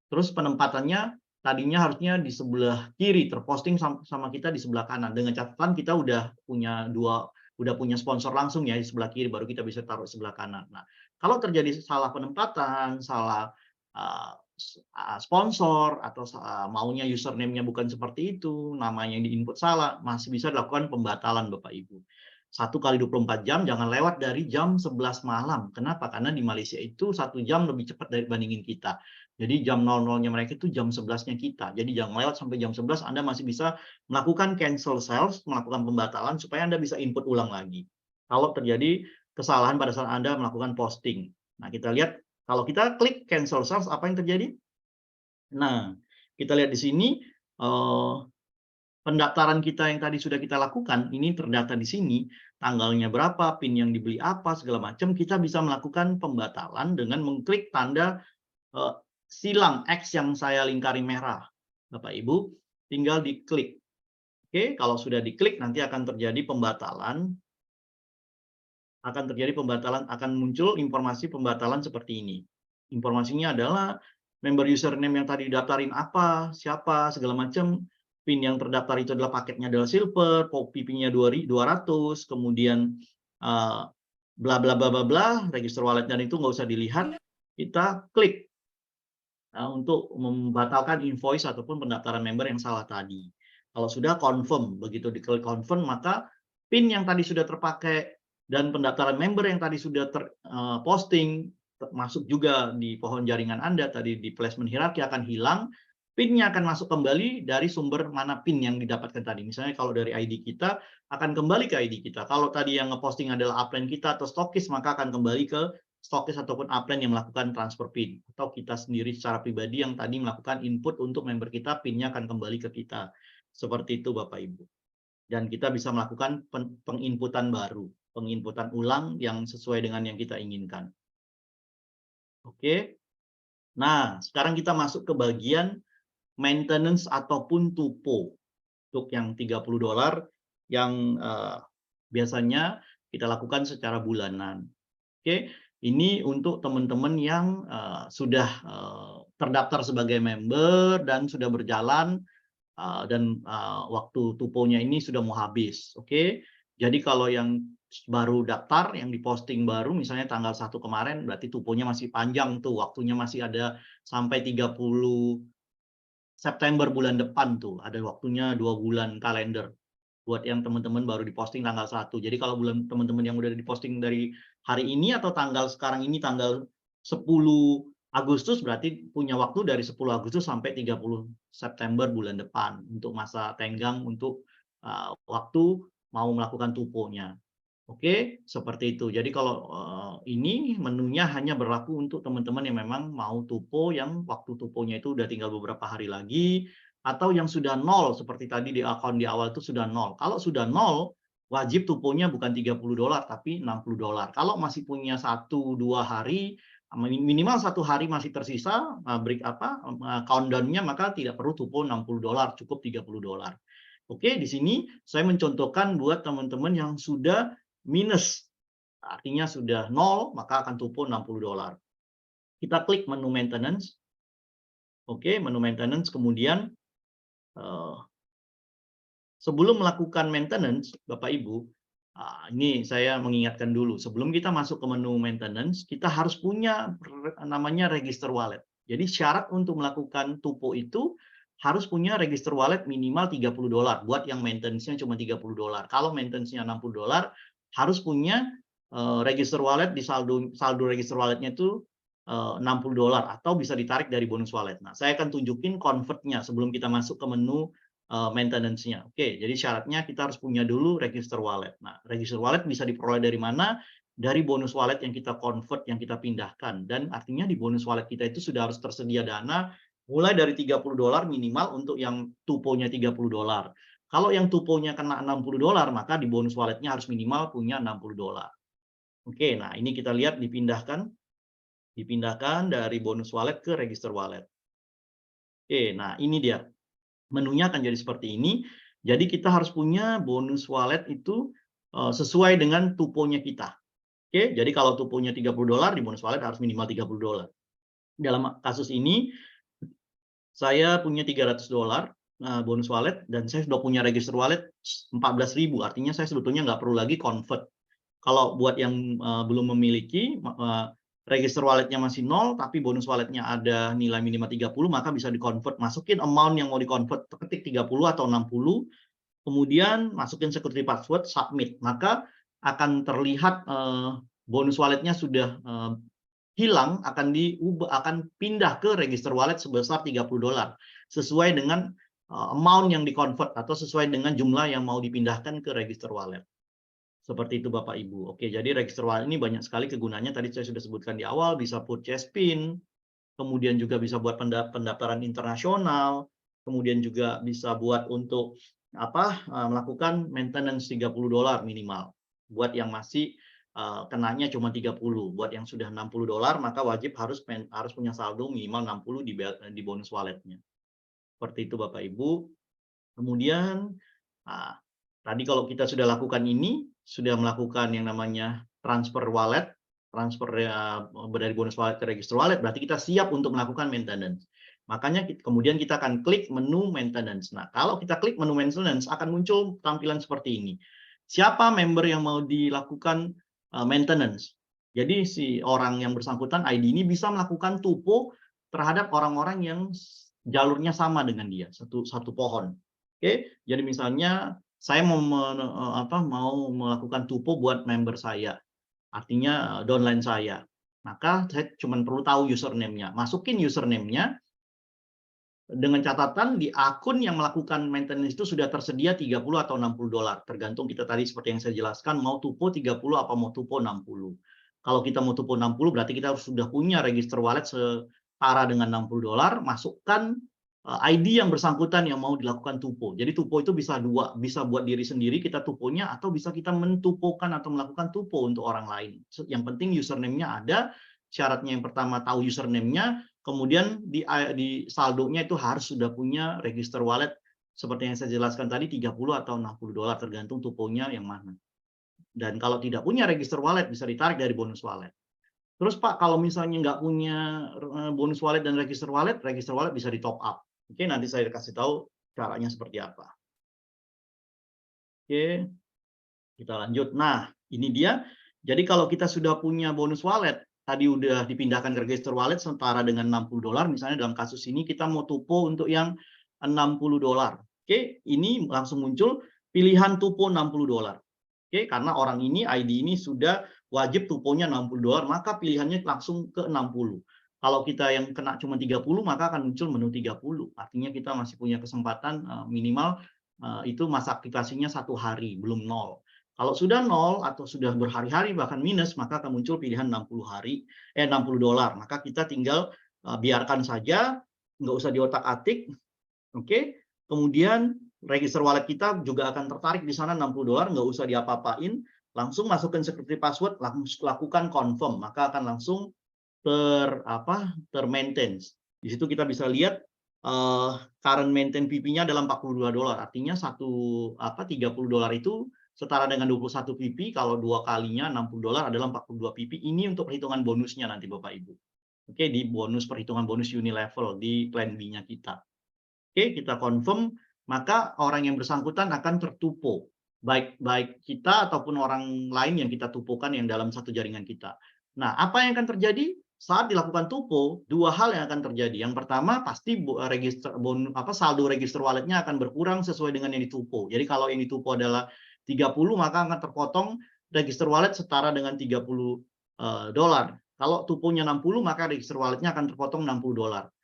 Terus penempatannya tadinya harusnya di sebelah kiri, terposting sama kita di sebelah kanan. Dengan catatan kita udah punya sponsor langsung ya di sebelah kiri, baru kita bisa taruh sebelah kanan. Nah, kalau terjadi salah penempatan, salah sponsor atau maunya username-nya bukan seperti itu, namanya yang diinput salah, masih bisa dilakukan pembatalan Bapak Ibu. 1 kali 24 jam, jangan lewat dari jam 11 malam. Kenapa? Karena di Malaysia itu 1 jam lebih cepat dibandingin kita. Jadi jam 00-nya mereka itu jam 11-nya kita. Jadi jangan lewat sampai jam 11, Anda masih bisa melakukan cancel sales, melakukan pembatalan supaya Anda bisa input ulang lagi. Kalau terjadi kesalahan pada saat Anda melakukan posting. Nah, kita lihat kalau kita klik cancel sales, apa yang terjadi? Nah, kita lihat di sini pendaftaran kita yang tadi sudah kita lakukan, ini terdata di sini, tanggalnya berapa, PIN yang dibeli apa, segala macam, kita bisa melakukan pembatalan dengan mengklik tanda silang X yang saya lingkari merah. Bapak Ibu, tinggal diklik. Oke, kalau sudah diklik nanti akan terjadi pembatalan. Akan muncul informasi pembatalan seperti ini. Informasinya adalah member username yang tadi daftarin apa, siapa, segala macam. PIN yang terdaftar itu adalah paketnya adalah silver, PIN-nya 200, kemudian bla bla bla bla bla, register wallet dan itu nggak usah dilihat. Kita klik untuk membatalkan invoice ataupun pendaftaran member yang salah tadi. Kalau sudah confirm, begitu diklik confirm, maka PIN yang tadi sudah terpakai dan pendaftaran member yang tadi sudah posting masuk juga di pohon jaringan Anda tadi di placement hierarki akan hilang, PIN-nya akan masuk kembali dari sumber mana PIN yang didapatkan tadi. Misalnya kalau dari ID kita akan kembali ke ID kita. Kalau tadi yang ngeposting adalah upline kita atau stokis, maka akan kembali ke stokis ataupun upline yang melakukan transfer PIN. Atau kita sendiri secara pribadi yang tadi melakukan input untuk member kita, PIN-nya akan kembali ke kita. Seperti itu Bapak Ibu. Dan kita bisa melakukan penginputan baru, penginputan ulang yang sesuai dengan yang kita inginkan. Oke. Nah, sekarang kita masuk ke bagian maintenance ataupun tupo. Untuk yang $30 yang biasanya kita lakukan secara bulanan. Oke, ini untuk teman-teman yang sudah terdaftar sebagai member dan sudah berjalan dan waktu tuponya ini sudah mau habis. Oke, jadi kalau yang baru daftar, yang diposting baru, misalnya tanggal 1 kemarin, berarti tuponya masih panjang tuh, waktunya masih ada sampai 30 September bulan depan tuh, ada waktunya 2 bulan kalender. Buat yang teman-teman baru diposting tanggal 1. Jadi kalau teman-teman yang udah diposting dari hari ini atau tanggal sekarang ini tanggal 10 Agustus berarti punya waktu dari 10 Agustus sampai 30 September bulan depan untuk masa tenggang untuk waktu mau melakukan tuponya. Oke, seperti itu. Jadi kalau ini menunya hanya berlaku untuk teman-teman yang memang mau tupo yang waktu tuponya itu udah tinggal beberapa hari lagi, atau yang sudah nol seperti tadi di akun di awal itu sudah nol. Kalau sudah nol, wajib tuponya bukan $30 tapi $60. Kalau masih punya 1-2 hari, minimal 1 hari masih tersisa countdown-nya, maka tidak perlu tupo $60, cukup $30. Oke, di sini saya mencontohkan buat teman-teman yang sudah minus, artinya sudah nol, maka akan tupo $60. Kita klik menu maintenance. Oke, menu maintenance, kemudian sebelum melakukan maintenance, Bapak Ibu, ini saya mengingatkan dulu, sebelum kita masuk ke menu maintenance, kita harus punya namanya register wallet. Jadi syarat untuk melakukan tupo itu harus punya register wallet minimal $30 buat yang maintenance-nya cuma $30. Kalau maintenance-nya $60, harus punya register wallet di saldo register walletnya itu $60 atau bisa ditarik dari bonus wallet. Nah, saya akan tunjukin convert-nya sebelum kita masuk ke menu maintenance-nya. Oke, jadi syaratnya kita harus punya dulu register wallet. Nah, register wallet bisa diperoleh dari mana? dari bonus wallet yang kita convert, yang kita pindahkan. Dan artinya di bonus wallet kita itu sudah harus tersedia dana mulai dari $30 minimal untuk yang tuponya $30. Kalau yang tuponya kena $60, maka di bonus walletnya harus minimal punya $60. Oke, nah ini kita lihat dipindahkan dari bonus wallet ke register wallet. Oke, nah ini dia. Menunya akan jadi seperti ini. Jadi kita harus punya bonus wallet itu sesuai dengan tuponya kita. Oke, jadi kalau tuponya $30 di bonus wallet harus minimal $30. Dalam kasus ini saya punya $300 bonus wallet dan saya sudah punya register wallet 14.000. Artinya saya sebetulnya nggak perlu lagi convert. Kalau buat yang belum memiliki register walletnya masih 0 tapi bonus walletnya ada nilai minimal 30, maka bisa di-convert. Masukin amount yang mau di-convert, ketik 30 atau 60, kemudian masukin security password, submit. Maka akan terlihat bonus walletnya sudah hilang, akan pindah ke register wallet sebesar $30 sesuai dengan amount yang di-convert atau sesuai dengan jumlah yang mau dipindahkan ke register wallet. Seperti itu Bapak Ibu. Oke, jadi register wallet ini banyak sekali kegunaannya. Tadi saya sudah sebutkan di awal, bisa purchase PIN, kemudian juga bisa buat pendaftaran internasional, kemudian juga bisa buat untuk melakukan maintenance $30 minimal. Buat yang masih kenanya cuma 30. Buat yang sudah $60, maka wajib harus punya saldo minimal 60 di bonus walletnya. Seperti itu Bapak Ibu. Kemudian tadi kalau kita sudah lakukan ini, sudah melakukan yang namanya transfer wallet, transfer dari bonus wallet ke register wallet, berarti kita siap untuk melakukan maintenance. Makanya kemudian kita akan klik menu maintenance. Nah, kalau kita klik menu maintenance akan muncul tampilan seperti ini. Siapa member yang mau dilakukan maintenance? Jadi si orang yang bersangkutan ID ini bisa melakukan tupo terhadap orang-orang yang jalurnya sama dengan dia, satu pohon. Oke, jadi misalnya saya mau melakukan tupo buat member saya, artinya downline saya. Maka saya cuma perlu tahu username-nya. Masukin username-nya dengan catatan di akun yang melakukan maintenance itu sudah tersedia 30 atau $60. Tergantung kita tadi seperti yang saya jelaskan mau tupo 30 apa mau tupo 60. Kalau kita mau tupo 60 berarti kita harus sudah punya register wallet setara dengan $60, masukkan ID yang bersangkutan yang mau dilakukan tupo. Jadi tupo itu bisa buat diri sendiri kita tuponya atau bisa kita mentupokan atau melakukan tupo untuk orang lain. Yang penting username-nya ada. Syaratnya yang pertama tahu username-nya, kemudian di saldonya itu harus sudah punya register wallet seperti yang saya jelaskan tadi 30 atau $60 tergantung tuponya yang mana. Dan kalau tidak punya register wallet bisa ditarik dari bonus wallet. Terus Pak, kalau misalnya nggak punya bonus wallet dan register wallet bisa di top up. Oke, nanti saya kasih tahu caranya seperti apa. Oke, kita lanjut. Nah, ini dia. Jadi kalau kita sudah punya bonus wallet, tadi udah dipindahkan ke register wallet setara dengan $60, misalnya dalam kasus ini kita mau tupo untuk yang $60. Oke, ini langsung muncul pilihan tupo $60. Oke, karena orang ini ID ini sudah wajib tuponya $60, maka pilihannya langsung ke 60. Kalau kita yang kena cuma 30, maka akan muncul menu 30. Artinya kita masih punya kesempatan minimal itu masa aktivasinya 1 hari, belum 0. Kalau sudah 0 atau sudah berhari-hari bahkan minus, maka akan muncul pilihan $60. Maka kita tinggal biarkan saja, nggak usah diotak-atik. Oke. Kemudian register wallet kita juga akan tertarik di sana $60, nggak usah diapa-apain. Langsung masukkan security password, lakukan confirm, maka akan langsung ter-maintenance. Di situ kita bisa lihat current maintain PP-nya adalah $42. Artinya $30 itu setara dengan 21 PP. Kalau 2 kalinya $60 adalah 42 PP. Ini untuk perhitungan bonusnya nanti Bapak Ibu. Oke, di perhitungan bonus unilevel di plan B-nya kita. Oke, kita confirm, maka orang yang bersangkutan akan tertupo. Baik kita ataupun orang lain yang kita tupokan yang dalam satu jaringan kita. Nah, apa yang akan terjadi? Saat dilakukan tupo, 2 hal yang akan terjadi. Yang pertama, pasti saldo register walletnya akan berkurang sesuai dengan yang ditupo. Jadi kalau yang ditupo adalah 30, maka akan terpotong register wallet setara dengan $30. Kalau tuponya 60, maka register walletnya akan terpotong $60.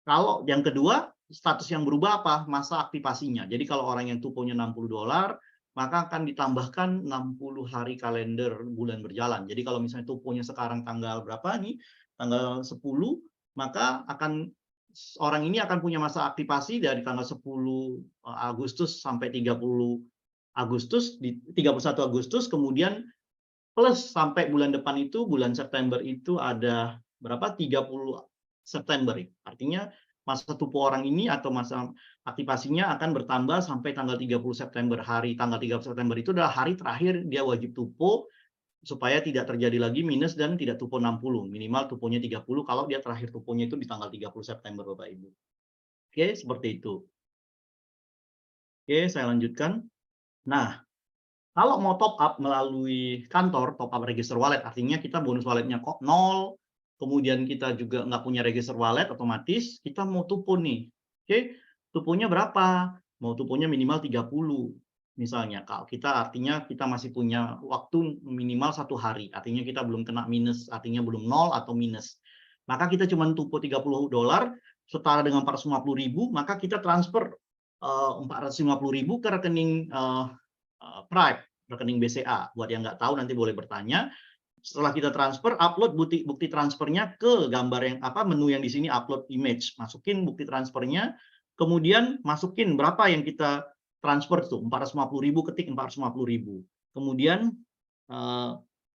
Kalau yang kedua, status yang berubah apa? Masa aktivasinya. Jadi kalau orang yang tuponya $60, maka akan ditambahkan 60 hari kalender bulan berjalan. Jadi kalau misalnya tuponya sekarang tanggal berapa nih? Tanggal 10, maka orang ini akan punya masa aktivasi dari tanggal 10 Agustus sampai 30 Agustus, di 31 Agustus, kemudian plus sampai bulan depan itu, bulan September itu ada berapa? 30 September. Artinya masa tupo orang ini atau masa aktivasinya akan bertambah sampai tanggal 30 September. Tanggal 30 September itu adalah hari terakhir dia wajib tupo supaya tidak terjadi lagi minus dan tidak tupo 60. Minimal tuponya 30 kalau dia terakhir tuponya itu di tanggal 30 September, Bapak Ibu. Oke, seperti itu. Oke, saya lanjutkan. Nah, kalau mau top up melalui kantor, top up register wallet, artinya kita bonus walletnya kok 0, kemudian kita juga nggak punya register wallet, otomatis kita mau tupo nih. Oke, tuponya berapa? Mau tuponya minimal 30. Misalnya, kalau artinya kita masih punya waktu minimal 1 hari, artinya kita belum kena minus, artinya belum 0 atau minus. Maka kita cuma tupo $30, setara dengan 450.000, maka kita transfer 450.000 ke rekening Prime, rekening BCA. Buat yang nggak tahu nanti boleh bertanya. Setelah kita transfer, upload bukti transfernya ke gambar yang menu yang di sini, upload image. Masukin bukti transfernya, kemudian masukin berapa yang kita transfer tuh, 450.000, ketik 450.000. Kemudian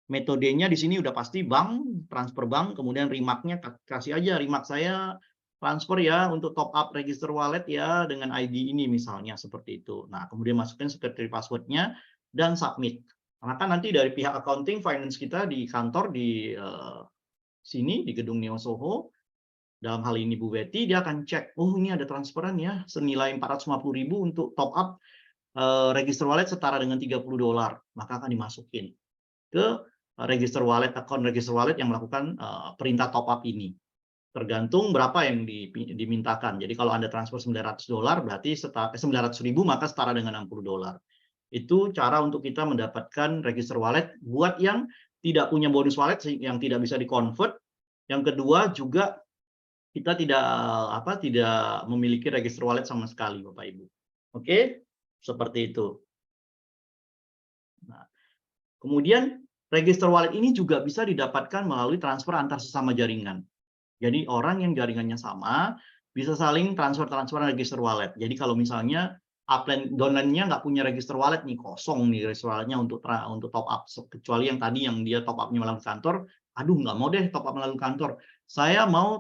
metodenya di sini udah pasti bank, transfer bank, kemudian remark-nya kasih aja, remark saya transfer ya untuk top up register wallet ya dengan ID ini misalnya, seperti itu. Nah, kemudian masukin security password-nya dan submit. Maka nanti dari pihak accounting finance kita di kantor di sini di gedung Neo Soho, dalam hal ini Bu Betty, dia akan cek, oh ini ada transferan ya senilai 450.000 untuk top up register wallet setara dengan $30, maka akan dimasukin ke register wallet, akun register wallet yang melakukan perintah top up ini. Tergantung berapa yang dimintakan. Jadi kalau Anda transfer $900, berarti 900.000 maka setara dengan $60. Itu cara untuk kita mendapatkan register wallet buat yang tidak punya bonus wallet, yang tidak bisa di-convert. Yang kedua juga kita tidak memiliki register wallet sama sekali, Bapak Ibu. Oke, seperti itu. Nah, kemudian register wallet ini juga bisa didapatkan melalui transfer antar sesama jaringan. Jadi orang yang jaringannya sama bisa saling transfer register wallet. Jadi kalau misalnya upline downline-nya nggak punya register wallet nih, kosong nih register wallet-nya untuk top up, kecuali yang tadi yang dia top up-nya melalui kantor, aduh nggak mau deh top up melalui kantor, saya mau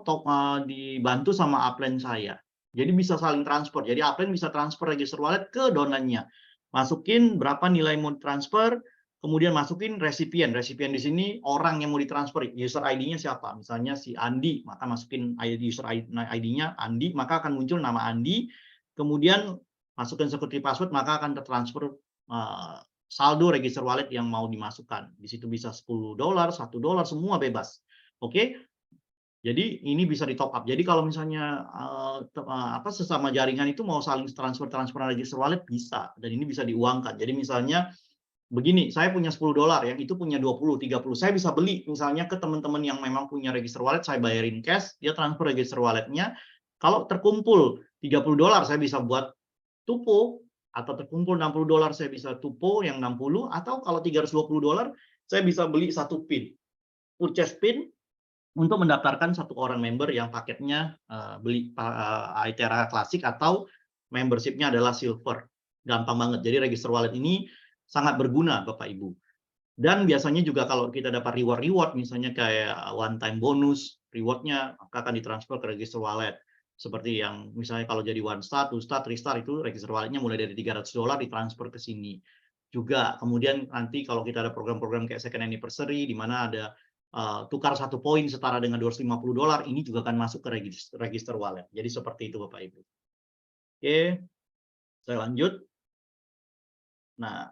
dibantu sama upline saya. Jadi bisa saling transfer. Jadi upline bisa transfer register wallet ke downline-nya. Masukin berapa nilai mau transfer, kemudian masukin resipien. Resipien di sini orang yang mau ditransfer, user ID-nya siapa? Misalnya si Andi, maka masukin user ID-nya Andi, maka akan muncul nama Andi. Kemudian masukin security password, maka akan tertransfer saldo register wallet yang mau dimasukkan. Di situ bisa $10, $1, semua bebas. Oke? Jadi ini bisa di top up. Jadi kalau misalnya sesama jaringan itu mau saling transfer register wallet bisa, dan ini bisa diuangkan. Jadi misalnya begini, saya punya $10, yang itu punya 20, 30. Saya bisa beli misalnya ke teman-teman yang memang punya register wallet, saya bayarin cash, dia transfer register walletnya. Kalau terkumpul $30, saya bisa buat tupo, atau terkumpul $60, saya bisa tupo yang 60, atau kalau $320, saya bisa beli satu pin, purchase pin, untuk mendaftarkan satu orang member yang paketnya beli ITERA Classic atau membership-nya adalah Silver. Gampang banget. Jadi register wallet ini sangat berguna, Bapak Ibu. Dan biasanya juga kalau kita dapat reward, misalnya kayak one time bonus, reward-nya akan ditransfer ke register wallet. Seperti yang misalnya kalau jadi 1 star, 2 star, 3 star, itu register wallet-nya mulai dari $300 ditransfer ke sini. Juga kemudian nanti kalau kita ada program-program kayak second anniversary, di mana ada tukar 1 poin setara dengan $250, ini juga akan masuk ke register wallet. Jadi seperti itu, Bapak Ibu. Oke, saya lanjut. Nah,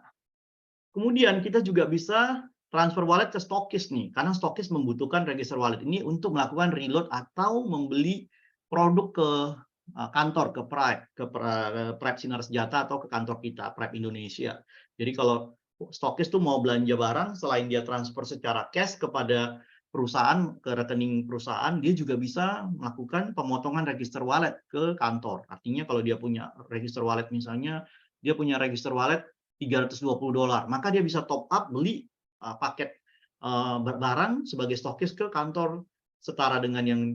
kemudian kita juga bisa transfer wallet ke stokis nih, karena stokis membutuhkan register wallet ini untuk melakukan reload atau membeli produk ke kantor, ke Prep Sinar Senjata atau ke kantor kita, Prep Indonesia. Jadi kalau stokis tuh mau belanja barang, selain dia transfer secara cash kepada perusahaan, ke rekening perusahaan, dia juga bisa melakukan pemotongan register wallet ke kantor. Artinya kalau dia punya register wallet, misalnya dia punya register wallet $320, maka dia bisa top up beli paket barang sebagai stokis ke kantor setara dengan yang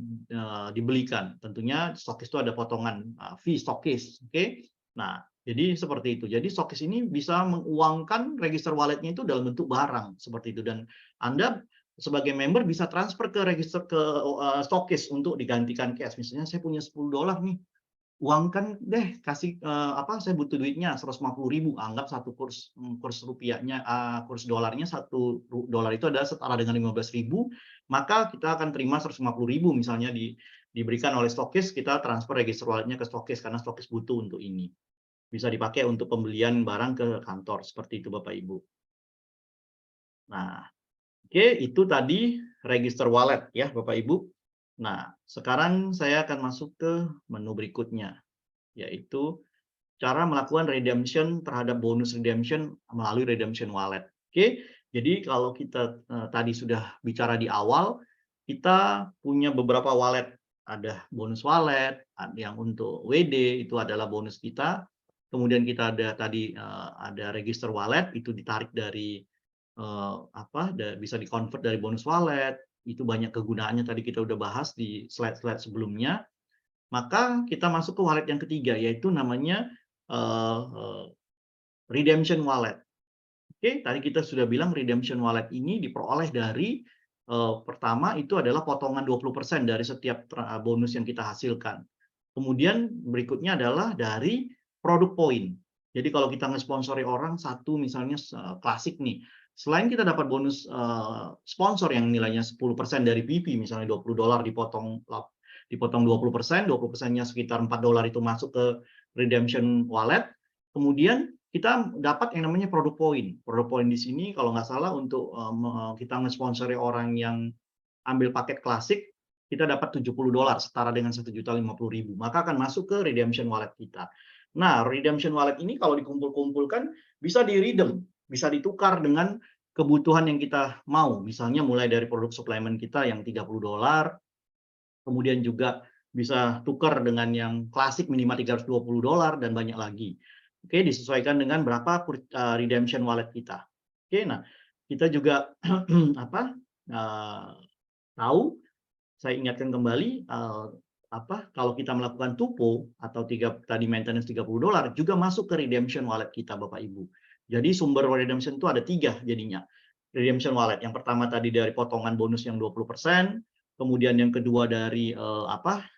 dibelikan. Tentunya stokis itu ada potongan fee stokis, oke? Nah, jadi seperti itu. Jadi stokis ini bisa menguangkan register walletnya itu dalam bentuk barang seperti itu, dan Anda sebagai member bisa transfer ke register ke stokis untuk digantikan cash. Misalnya saya punya $10 nih, uangkan deh, kasih saya butuh duitnya 150.000, anggap satu kurs rupiahnya, kurs dolarnya $1 itu adalah setara dengan 15.000, maka kita akan terima 150.000 misalnya diberikan oleh stokis, kita transfer register walletnya ke stokis karena stokis butuh untuk ini. Bisa dipakai untuk pembelian barang ke kantor, seperti itu Bapak Ibu. Nah, oke, itu tadi register wallet ya Bapak Ibu. Nah, sekarang saya akan masuk ke menu berikutnya, yaitu cara melakukan redemption terhadap bonus redemption melalui redemption wallet. Oke, jadi kalau kita tadi sudah bicara di awal, kita punya beberapa wallet. Ada bonus wallet, ada yang untuk WD, itu adalah bonus kita. Kemudian kita ada tadi ada register wallet, itu ditarik dari bisa di-convert dari bonus wallet. Itu banyak kegunaannya, tadi kita udah bahas di slide-slide sebelumnya. Maka kita masuk ke wallet yang ketiga, yaitu namanya redemption wallet. Oke, tadi kita sudah bilang redemption wallet ini diperoleh dari pertama itu adalah potongan 20% dari setiap bonus yang kita hasilkan. Kemudian berikutnya adalah dari produk poin. Jadi kalau kita nge-sponsori orang satu misalnya klasik nih, selain kita dapat bonus sponsor yang nilainya 10% dari PP, misalnya $20 dipotong 20%, 20%-nya sekitar $4 itu masuk ke redemption wallet. Kemudian kita dapat yang namanya produk poin. Produk poin di sini kalau nggak salah untuk kita nge-sponsori orang yang ambil paket klasik, kita dapat $70, setara dengan 1.050.000. Maka akan masuk ke redemption wallet kita. Nah, redemption wallet ini kalau dikumpul-kumpulkan bisa di-redeem, bisa ditukar dengan kebutuhan yang kita mau. Misalnya mulai dari produk suplemen kita yang $30, kemudian juga bisa tukar dengan yang klasik minimal $320 dan banyak lagi. Oke, disesuaikan dengan berapa redemption wallet kita. Oke, nah kita juga tahu, saya ingatkan kembali, kalau kita melakukan tupo atau tadi maintenance $30 juga masuk ke redemption wallet kita Bapak Ibu. Jadi sumber redemption itu ada 3 jadinya. Redemption wallet yang pertama tadi dari potongan bonus yang 20%, kemudian yang kedua dari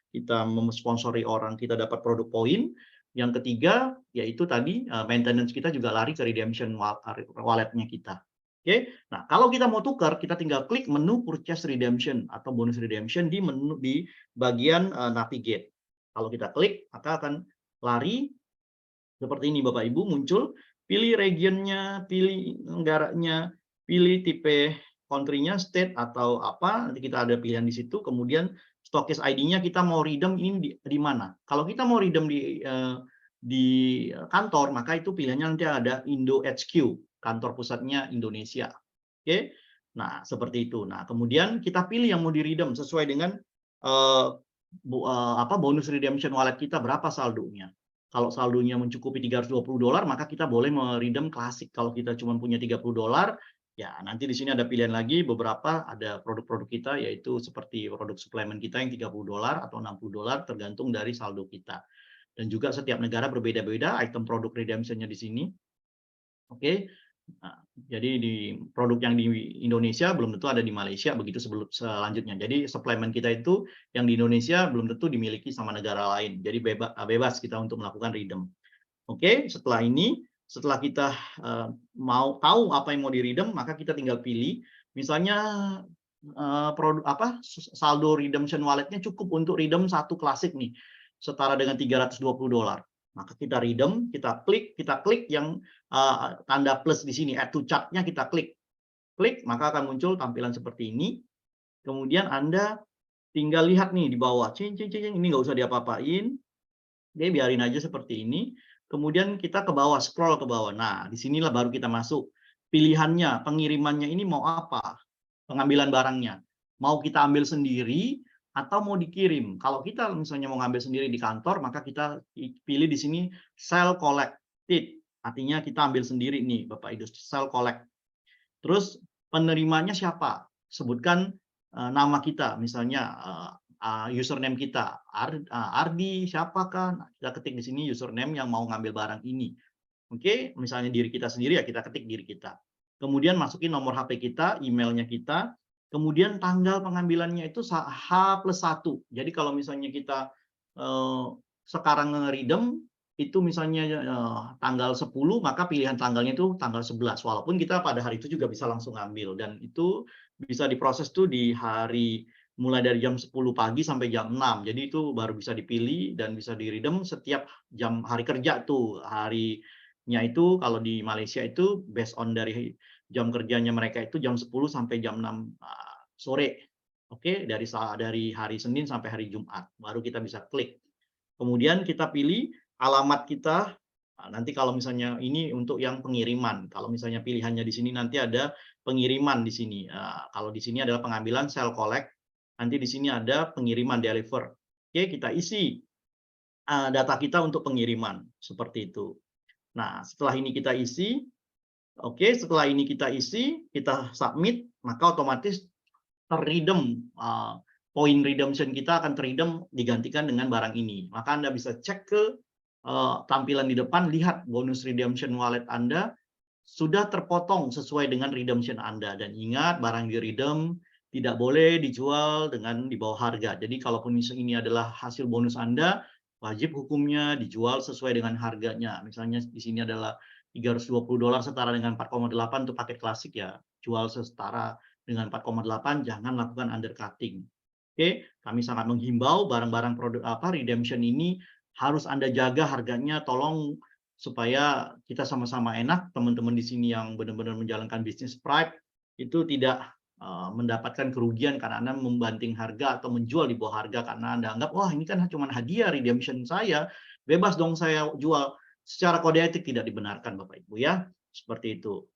kita memsponsori orang, kita dapat produk poin. Yang ketiga yaitu tadi maintenance kita juga lari ke redemption walletnya kita. Oke, nah kalau kita mau tukar, kita tinggal klik menu purchase redemption atau bonus redemption di menu di bagian navigate. Kalau kita klik, maka akan lari seperti ini Bapak Ibu, muncul, pilih regionnya, pilih negaranya, pilih tipe country-nya, state atau apa, nanti kita ada pilihan di situ. Kemudian stokis ID-nya kita mau redeem ini di mana. Kalau kita mau redeem di kantor, maka itu pilihannya nanti ada Indo HQ, kantor pusatnya Indonesia. Oke, nah seperti itu. Nah kemudian kita pilih yang mau di redeem sesuai dengan bonus redemption wallet kita berapa saldonya. Kalau saldonya mencukupi $320, maka kita boleh meredeem klasik. Kalau kita cuma punya $30, ya nanti di sini ada pilihan lagi, beberapa ada produk-produk kita, yaitu seperti produk suplemen kita yang $30 atau $60, tergantung dari saldo kita. Dan juga setiap negara berbeda-beda item produk redemption-nya di sini. Oke. Nah, jadi di produk yang di Indonesia belum tentu ada di Malaysia, begitu selanjutnya. Jadi suplemen kita itu yang di Indonesia belum tentu dimiliki sama negara lain. Jadi bebas kita untuk melakukan redeem. Oke, setelah ini, setelah kita mau tahu apa yang mau di redeem, maka kita tinggal pilih. Misalnya saldo redemption walletnya cukup untuk redeem satu klasik nih, setara dengan $320. Maka kita redeem, kita klik yang tanda plus di sini, add to chart-nya kita klik, maka akan muncul tampilan seperti ini. Kemudian Anda tinggal lihat nih di bawah, ini nggak usah diapa-apain, oke, biarin aja seperti ini. Kemudian kita ke bawah, scroll ke bawah. Nah, disinilah baru kita masuk. Pilihannya, pengirimannya ini mau apa? Pengambilan barangnya. Mau kita ambil sendiri atau mau dikirim. Kalau kita misalnya mau ngambil sendiri di kantor, maka kita pilih di sini sell collected Artinya kita ambil sendiri nih Bapak Ibu, sell collect. Terus penerimanya siapa? Sebutkan nama kita, misalnya username kita, Ardi, siapakah? Nah, kita ketik di sini username yang mau ngambil barang ini. Oke, misalnya diri kita sendiri ya kita ketik diri kita. Kemudian masukin nomor HP kita, emailnya kita, kemudian tanggal pengambilannya itu H+1. Jadi kalau misalnya kita sekarang nge-redeem itu misalnya tanggal 10, maka pilihan tanggalnya itu tanggal 11. Walaupun kita pada hari itu juga bisa langsung ambil, dan itu bisa diproses tuh di hari mulai dari jam 10 pagi sampai jam 6. Jadi itu baru bisa dipilih dan bisa di-redeem setiap jam hari kerja tuh. Harinya itu kalau di Malaysia itu based on dari jam kerjanya mereka itu jam 10 sampai jam 6 sore. Oke, dari hari Senin sampai hari Jumat baru kita bisa klik. Kemudian kita pilih alamat kita. Nanti kalau misalnya ini untuk yang pengiriman, kalau misalnya pilihannya di sini nanti ada pengiriman di sini. Kalau di sini adalah pengambilan sell collect, nanti di sini ada pengiriman deliver. Oke, kita isi data kita untuk pengiriman seperti itu. Nah, setelah ini kita isi, setelah ini kita isi, kita submit, maka otomatis terredeem, poin redemption kita akan terredeem digantikan dengan barang ini. Maka Anda bisa cek ke tampilan di depan, lihat bonus redemption wallet Anda sudah terpotong sesuai dengan redemption Anda. Dan ingat, barang di redeem tidak boleh dijual dengan di bawah harga. Jadi kalaupun ini adalah hasil bonus Anda, wajib hukumnya dijual sesuai dengan harganya. Misalnya di sini adalah $320 setara dengan 4,8 untuk paket klasik, ya jual setara dengan 4,8, jangan lakukan undercutting. Oke, kami sangat menghimbau barang-barang produk redemption ini harus Anda jaga harganya, tolong supaya kita sama-sama enak. Teman-teman di sini yang benar-benar menjalankan bisnis private itu tidak mendapatkan kerugian karena Anda membanting harga atau menjual di bawah harga karena Anda anggap, wah ini kan cuma hadiah redemption saya, bebas dong saya jual. Secara kode etik tidak dibenarkan Bapak Ibu ya, seperti itu.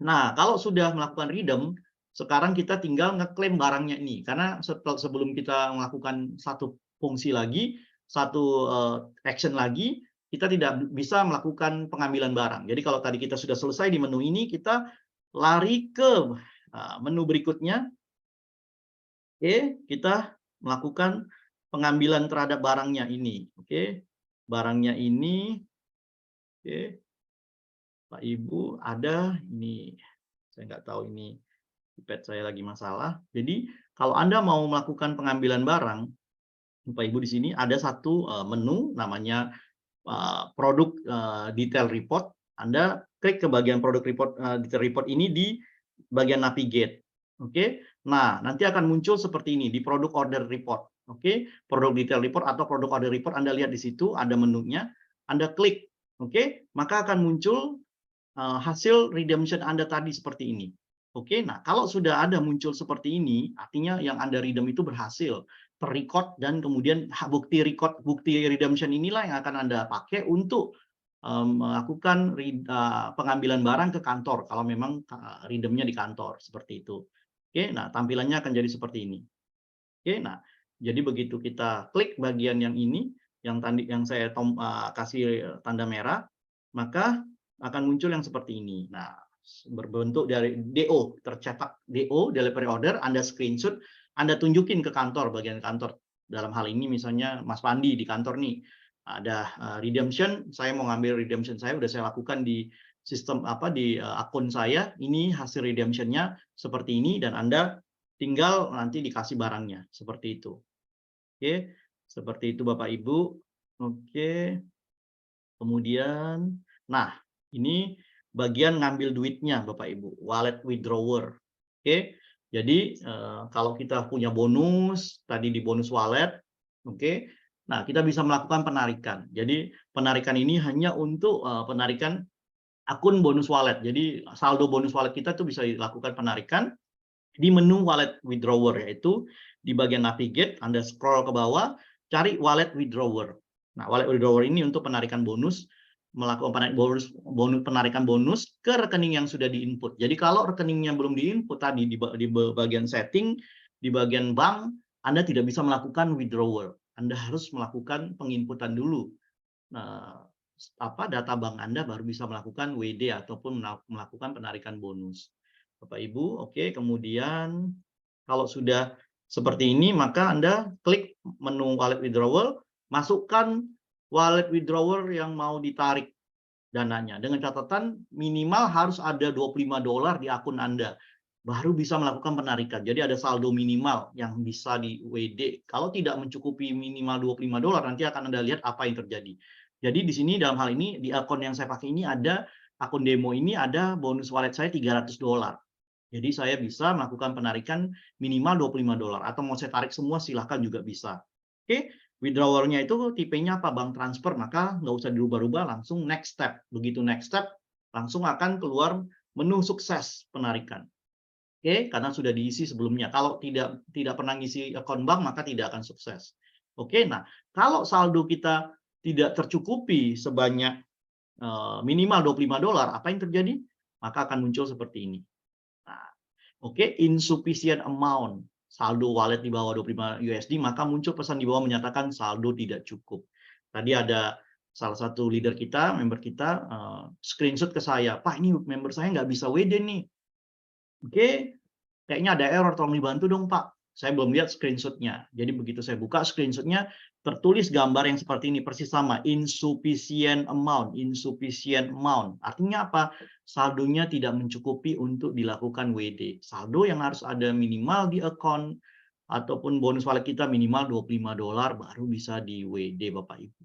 Nah, kalau sudah melakukan redeem, sekarang kita tinggal ngeklaim barangnya ini. Karena sebelum kita melakukan satu fungsi lagi, satu action lagi, kita tidak bisa melakukan pengambilan barang. Jadi kalau tadi kita sudah selesai di menu ini, kita lari ke menu berikutnya. Oke, kita melakukan pengambilan terhadap barangnya ini. Oke, barangnya ini. Oke, Pak Ibu ada ini. Saya nggak tahu ini iPad saya lagi masalah. Jadi kalau Anda mau melakukan pengambilan barang, Bapak Ibu di sini ada satu menu namanya produk detail report. Anda klik ke bagian produk report detail report ini di bagian navigate. Oke. Nah, nanti akan muncul seperti ini di produk order report. Oke, produk detail report atau produk order report Anda lihat di situ ada menunya. Anda klik. Oke, maka akan muncul hasil redemption Anda tadi seperti ini. Oke, nah kalau sudah ada muncul seperti ini, artinya yang Anda redeem itu berhasil terrecord, dan kemudian bukti redemption inilah yang akan Anda pakai untuk melakukan pengambilan barang ke kantor kalau memang redeemnya di kantor seperti itu. Oke, nah tampilannya akan jadi seperti ini. Oke, nah jadi begitu kita klik bagian yang ini, yang saya kasih tanda merah, maka akan muncul yang seperti ini. Nah, berbentuk dari DO, tercetak DO, delivery order, Anda screenshot, Anda tunjukin ke kantor, bagian kantor. Dalam hal ini misalnya Mas Pandi di kantor nih, ada redemption, saya mau ngambil redemption saya, udah saya lakukan di sistem di akun saya, ini hasil redemption-nya seperti ini, dan Anda tinggal nanti dikasih barangnya, seperti itu. Oke, seperti itu Bapak Ibu. Oke, kemudian, nah, ini bagian ngambil duitnya Bapak Ibu, wallet withdrawer. Oke, jadi kalau kita punya bonus, tadi di bonus wallet, oke, nah kita bisa melakukan penarikan. Jadi penarikan ini hanya untuk penarikan akun bonus wallet. Jadi saldo bonus wallet kita tuh bisa dilakukan penarikan di menu wallet withdrawer, yaitu di bagian navigate, Anda scroll ke bawah, cari wallet withdrawer. Nah, wallet withdrawer ini untuk penarikan bonus, melakukan penarikan bonus ke rekening yang sudah diinput. Jadi kalau rekeningnya belum diinput tadi di bagian setting, di bagian bank, Anda tidak bisa melakukan withdrawal. Anda harus melakukan penginputan dulu. Nah, data bank Anda baru bisa melakukan WD ataupun melakukan penarikan bonus. Bapak Ibu, oke. Kemudian kalau sudah seperti ini, maka Anda klik menu wallet withdrawal, masukkan wallet withdrawal yang mau ditarik dananya. Dengan catatan minimal harus ada $25 di akun Anda. Baru bisa melakukan penarikan. Jadi ada saldo minimal yang bisa di WD. Kalau tidak mencukupi minimal $25, nanti akan Anda lihat apa yang terjadi. Jadi di sini dalam hal ini, di akun yang saya pakai ini ada, akun demo ini ada bonus wallet saya $300. Jadi saya bisa melakukan penarikan minimal $25. Atau mau saya tarik semua silahkan juga bisa. Oke, withdrawal-nya itu tipenya apa? Bank transfer, maka nggak usah dirubah-rubah, langsung next step. Begitu next step, langsung akan keluar menu sukses penarikan. Oke, karena sudah diisi sebelumnya. Kalau tidak pernah ngisi akun bank, maka tidak akan sukses. Oke, nah kalau saldo kita tidak tercukupi sebanyak minimal $25, apa yang terjadi? Maka akan muncul seperti ini. Nah, oke, insufficient amount, saldo wallet di bawah $25, maka muncul pesan di bawah menyatakan saldo tidak cukup. Tadi ada salah satu leader kita, member kita, screenshot ke saya, Pak ini member saya nggak bisa WD nih. Oke, kayaknya ada error, tolong dibantu dong Pak. Saya belum lihat screenshot-nya. Jadi begitu saya buka screenshot-nya, tertulis gambar yang seperti ini, persis sama, insufficient amount. Artinya apa? Saldonya tidak mencukupi untuk dilakukan WD. Saldo yang harus ada minimal di account, ataupun bonus wallet kita minimal $25, baru bisa di WD Bapak Ibu.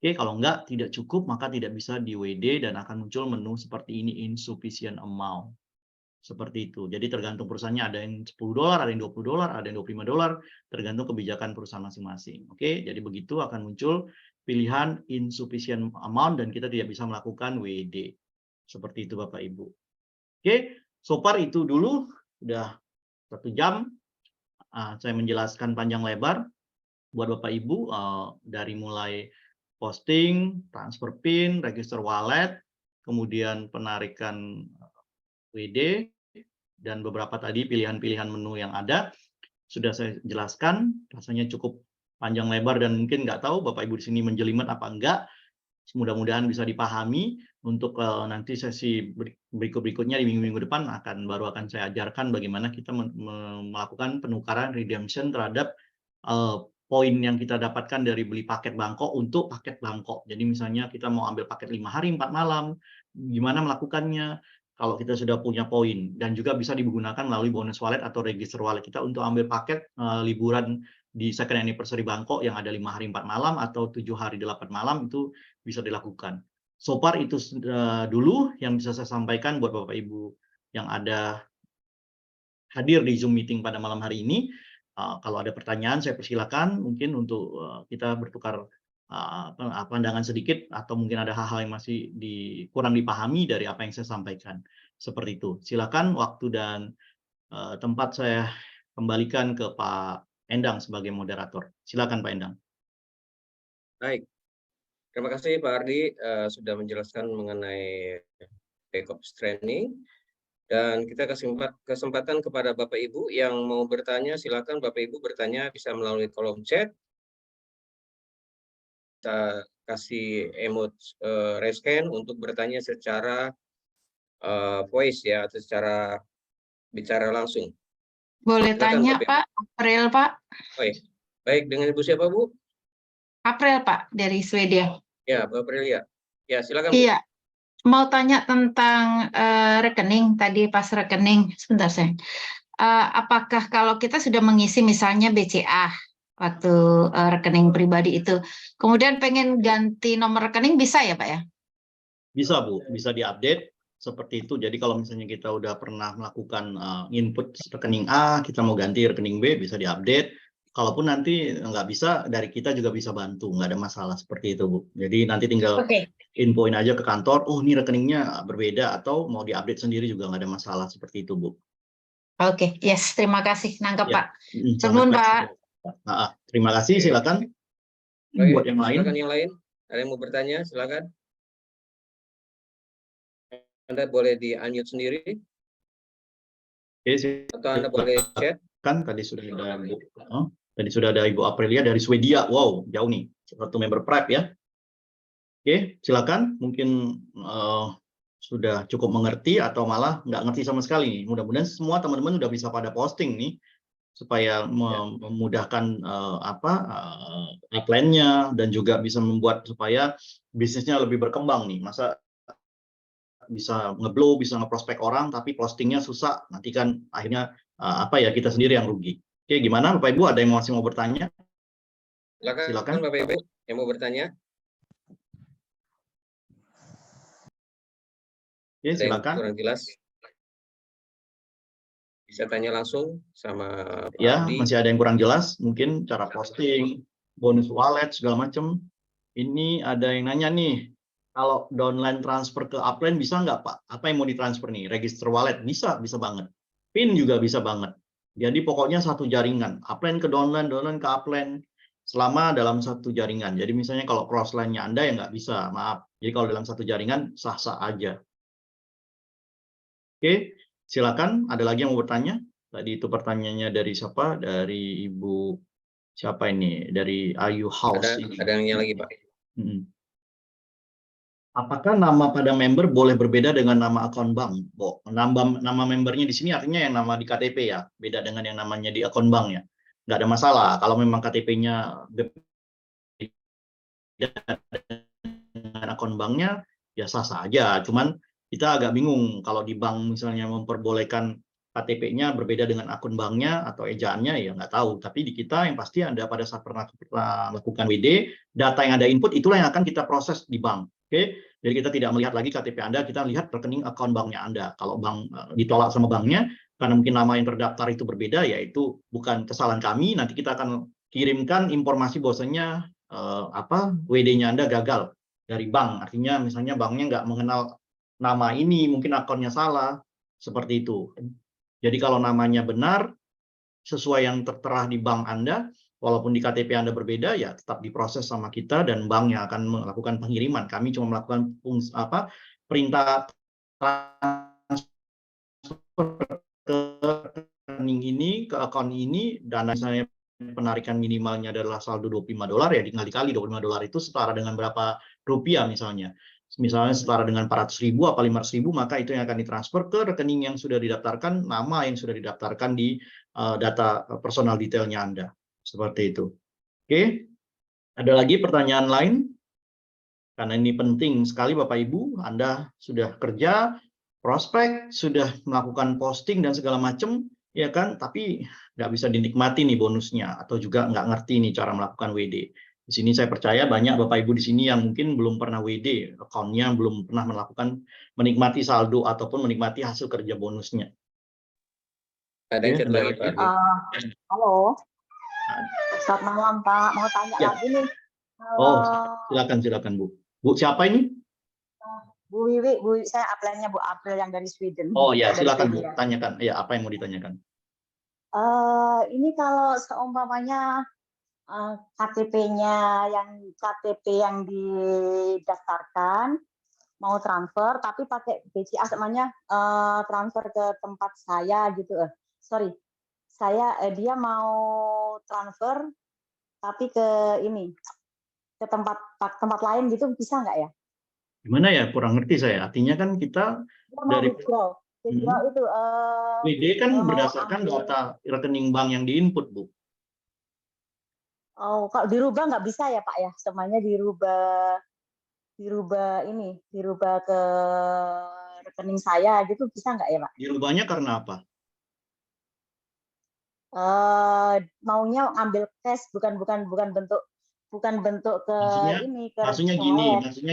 Oke, kalau enggak, tidak cukup, maka tidak bisa di WD dan akan muncul menu seperti ini, insufficient amount. Seperti itu. Jadi tergantung perusahaannya, ada yang $10, ada yang $20, ada yang $25, tergantung kebijakan perusahaan masing-masing. Oke, jadi begitu akan muncul pilihan insufficient amount dan kita tidak bisa melakukan WD. Seperti itu Bapak Ibu. Oke, so far itu dulu. Udah 1 jam. Saya menjelaskan panjang lebar buat Bapak Ibu dari mulai posting, transfer PIN, register wallet, kemudian penarikan WD, dan beberapa tadi pilihan-pilihan menu yang ada sudah saya jelaskan. Rasanya cukup panjang lebar dan mungkin nggak tahu Bapak Ibu di sini menjelimet apa enggak. Mudah-mudahan bisa dipahami. Untuk nanti sesi berikut-berikutnya di minggu-minggu depan baru akan saya ajarkan bagaimana kita melakukan penukaran redemption terhadap poin yang kita dapatkan dari beli paket Bangkok untuk paket Bangkok. Jadi misalnya kita mau ambil paket 5 hari 4 malam, gimana melakukannya? Kalau kita sudah punya poin, dan juga bisa digunakan melalui bonus wallet atau register wallet kita untuk ambil paket liburan di second anniversary Bangkok yang ada 5 hari 4 malam atau 7 hari 8 malam, itu bisa dilakukan. So far itu dulu yang bisa saya sampaikan buat Bapak Ibu yang ada hadir di Zoom meeting pada malam hari ini. Kalau ada pertanyaan saya persilakan mungkin untuk kita bertukar pandangan sedikit, atau mungkin ada hal-hal yang masih kurang dipahami dari apa yang saya sampaikan. Seperti itu. Silakan waktu dan tempat saya kembalikan ke Pak Endang sebagai moderator. Silakan Pak Endang. Baik. Terima kasih Pak Ardi sudah menjelaskan mengenai backups training. Dan kita kasih kesempatan kepada Bapak Ibu yang mau bertanya, silakan Bapak Ibu bertanya bisa melalui kolom chat. Kita kasih emote raise hand untuk bertanya secara voice ya, atau secara bicara langsung. Boleh Silakan, tanya Bapak Pak, April Pak. Oh, ya. Baik, dengan Ibu siapa Bu? April Pak, dari Swedia. Ya, Bu Aprilia. Ya, silakan Bu. Iya, mau tanya tentang rekening tadi pas rekening. Sebentar saya. Apakah kalau kita sudah mengisi misalnya BCA waktu rekening pribadi itu, kemudian pengen ganti nomor rekening bisa ya Pak ya? Bisa Bu, bisa diupdate seperti itu. Jadi kalau misalnya kita udah pernah melakukan input rekening A, kita mau ganti rekening B, bisa diupdate. Kalaupun nanti nggak bisa, dari kita juga bisa bantu, nggak ada masalah seperti itu Bu. Jadi nanti tinggal infoin aja ke kantor, oh ini rekeningnya berbeda, atau mau diupdate sendiri juga nggak ada masalah seperti itu Bu. Oke, yes, terima kasih, nangkep Ya. Pak. Sebelum Pak. Terima kasih, silakan. Baik, Buat yang lain. silakan yang lain. Ada yang mau bertanya, silakan. Anda boleh di-unmute sendiri. Oke, atau Anda boleh chat. Kan tadi sudah ada Ibu Aprilia dari Swedia. Wow, jauh nih. Satu member Prep ya. Oke, silakan. Mungkin sudah cukup mengerti atau malah nggak ngerti sama sekali nih. Mudah-mudahan semua teman-teman udah bisa pada posting nih supaya memudahkan upline-nya dan juga bisa membuat supaya bisnisnya lebih berkembang nih. Masa bisa ngeblow, bisa ngeprospek orang, tapi postingnya susah. Nanti kan akhirnya kita sendiri yang rugi. Oke, gimana Bapak Ibu? Ada yang masih mau bertanya? Silakan Bapak Ibu yang mau bertanya. Oke, Ada yang silakan. kurang jelas? Bisa tanya langsung sama Pak Ya, Abdi. masih ada yang kurang jelas, mungkin cara posting, bonus wallet, segala macam. Ini ada yang nanya nih, kalau downline transfer ke upline bisa nggak Pak? Apa yang mau ditransfer nih? Register wallet? Bisa banget. PIN juga bisa banget. Jadi pokoknya satu jaringan, upline ke downline, downline ke upline, selama dalam satu jaringan. Jadi misalnya kalau crossline-nya Anda ya nggak bisa, maaf. Jadi kalau dalam satu jaringan, sah-sah aja. Oke, silakan. Ada lagi yang mau bertanya? Tadi itu pertanyaannya dari siapa? Dari Ibu siapa ini? Dari Ayu House. Ada yang lagi Pak. Apakah nama pada member boleh berbeda dengan nama akun bank? Nama membernya di sini artinya yang nama di KTP ya, beda dengan yang namanya di akun bank ya. Nggak ada masalah. Kalau memang KTP-nya beda dengan akun banknya, ya sah-sah aja. Cuman kita agak bingung kalau di bank misalnya memperbolehkan KTP-nya berbeda dengan akun banknya atau ejaannya, ya nggak tahu. Tapi di kita yang pasti Anda pada saat pernah melakukan WD, data yang Anda input itulah yang akan kita proses di bank. Oke, jadi kita tidak melihat lagi KTP Anda, kita lihat rekening akun banknya Anda. Kalau bank ditolak sama banknya, karena mungkin nama yang terdaftar itu berbeda, ya itu bukan kesalahan kami. Nanti kita akan kirimkan informasi bahwasanya WD-nya Anda gagal dari bank. Artinya misalnya banknya nggak mengenal nama ini, mungkin akunnya salah, seperti itu. Jadi kalau namanya benar, sesuai yang tertera di bank Anda, walaupun di KTP Anda berbeda, ya tetap diproses sama kita dan bank yang akan melakukan pengiriman. Kami cuma melakukan perintah transfer ke rekening ini, ke akun ini, dan misalnya penarikan minimalnya adalah saldo $25, ya tinggal dikali $25 itu setara dengan berapa rupiah misalnya. Misalnya setara dengan 400.000 atau 500.000, maka itu yang akan ditransfer ke rekening yang sudah didaftarkan, nama yang sudah didaftarkan di data personal detailnya Anda. Seperti itu. Oke, ada lagi pertanyaan lain? Karena ini penting sekali Bapak Ibu, Anda sudah kerja, prospek, sudah melakukan posting dan segala macam, ya kan? Tapi nggak bisa dinikmati nih bonusnya, atau juga nggak ngerti nih cara melakukan WD. Di sini saya percaya banyak Bapak Ibu di sini yang mungkin belum pernah WD, akunnya belum pernah menikmati saldo ataupun menikmati hasil kerja bonusnya. Ada yang chat lagi Pak. Halo. Selamat malam Pak. Mau tanya lagi nih. Oh, silakan Bu. Bu siapa ini? Bu Wiwi, saya upline-nya Bu April yang dari Sweden. Oh ya, silakan Bu, tanyakan. Ya, apa yang mau ditanyakan? Ini kalau seumpamanya KTP-nya yang didaftarkan mau transfer tapi pakai BCA namanya transfer ke tempat saya gitu. Dia mau transfer tapi ke tempat lain gitu, bisa nggak ya? Gimana ya, kurang ngerti saya. Artinya kan kita dari withdraw itu WD kan berdasarkan data rekening bank yang diinput, Bu. Oh, kalau dirubah nggak bisa ya Pak ya? Semuanya dirubah ke rekening saya gitu, bisa nggak ya Pak? Dirubahnya karena apa? Maunya ambil cash, bukan bentuk ke maksudnya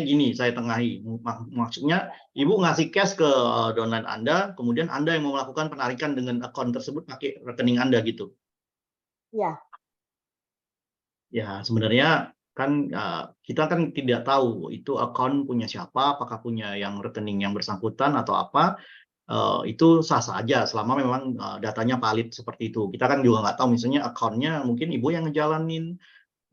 gini, saya tengahi. Maksudnya Ibu ngasih cash ke downline Anda, kemudian Anda yang mau melakukan penarikan dengan akun tersebut pakai rekening Anda gitu. Iya. Ya, sebenarnya kan kita kan tidak tahu itu akun punya siapa, apakah punya yang rekening yang bersangkutan atau apa. Itu sah-sah aja selama memang datanya valid seperti itu. Kita kan juga nggak tahu misalnya akunnya mungkin Ibu yang ngejalanin,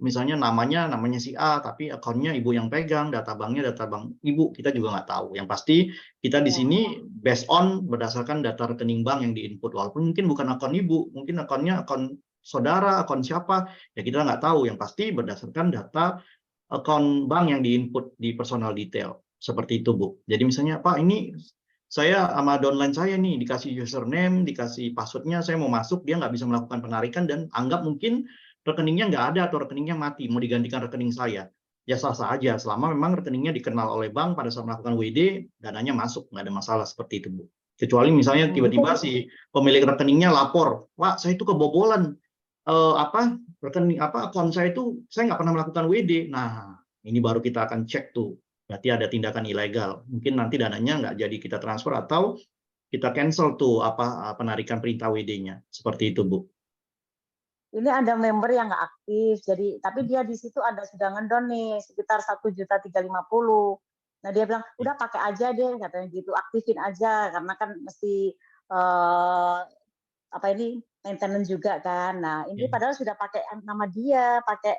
misalnya namanya si A, tapi akunnya Ibu yang pegang, data banknya data bank Ibu, kita juga nggak tahu. Yang pasti kita di sini based on berdasarkan data rekening bank yang diinput, walaupun mungkin bukan akun Ibu, mungkin akunnya akun saudara, akun siapa, ya kita nggak tahu. Yang pasti berdasarkan data account bank yang diinput di personal detail. Seperti itu, Bu. Jadi misalnya, Pak, ini saya sama downline saya nih, dikasih username, dikasih passwordnya, saya mau masuk, dia nggak bisa melakukan penarikan, dan anggap mungkin rekeningnya nggak ada atau rekeningnya mati, mau digantikan rekening saya. Ya sah-sah aja, selama memang rekeningnya dikenal oleh bank pada saat melakukan WD, dananya masuk, nggak ada masalah seperti itu, Bu. Kecuali misalnya tiba-tiba si pemilik rekeningnya lapor, Pak, saya itu kebobolan, rekening akun saya itu saya nggak pernah melakukan WD. Nah, ini baru kita akan cek tuh, berarti ada tindakan ilegal. Mungkin nanti dananya nggak jadi kita transfer atau kita cancel tuh penarikan perintah WD-nya. Seperti itu, Bu. Ini ada member yang nggak aktif, jadi tapi dia di situ ada sudah ngedown nih sekitar 1.350.000. Nah dia bilang udah pakai aja deh, katanya gitu, aktifin aja karena kan mesti maintenance juga kan. Nah ini padahal sudah pakai nama dia, pakai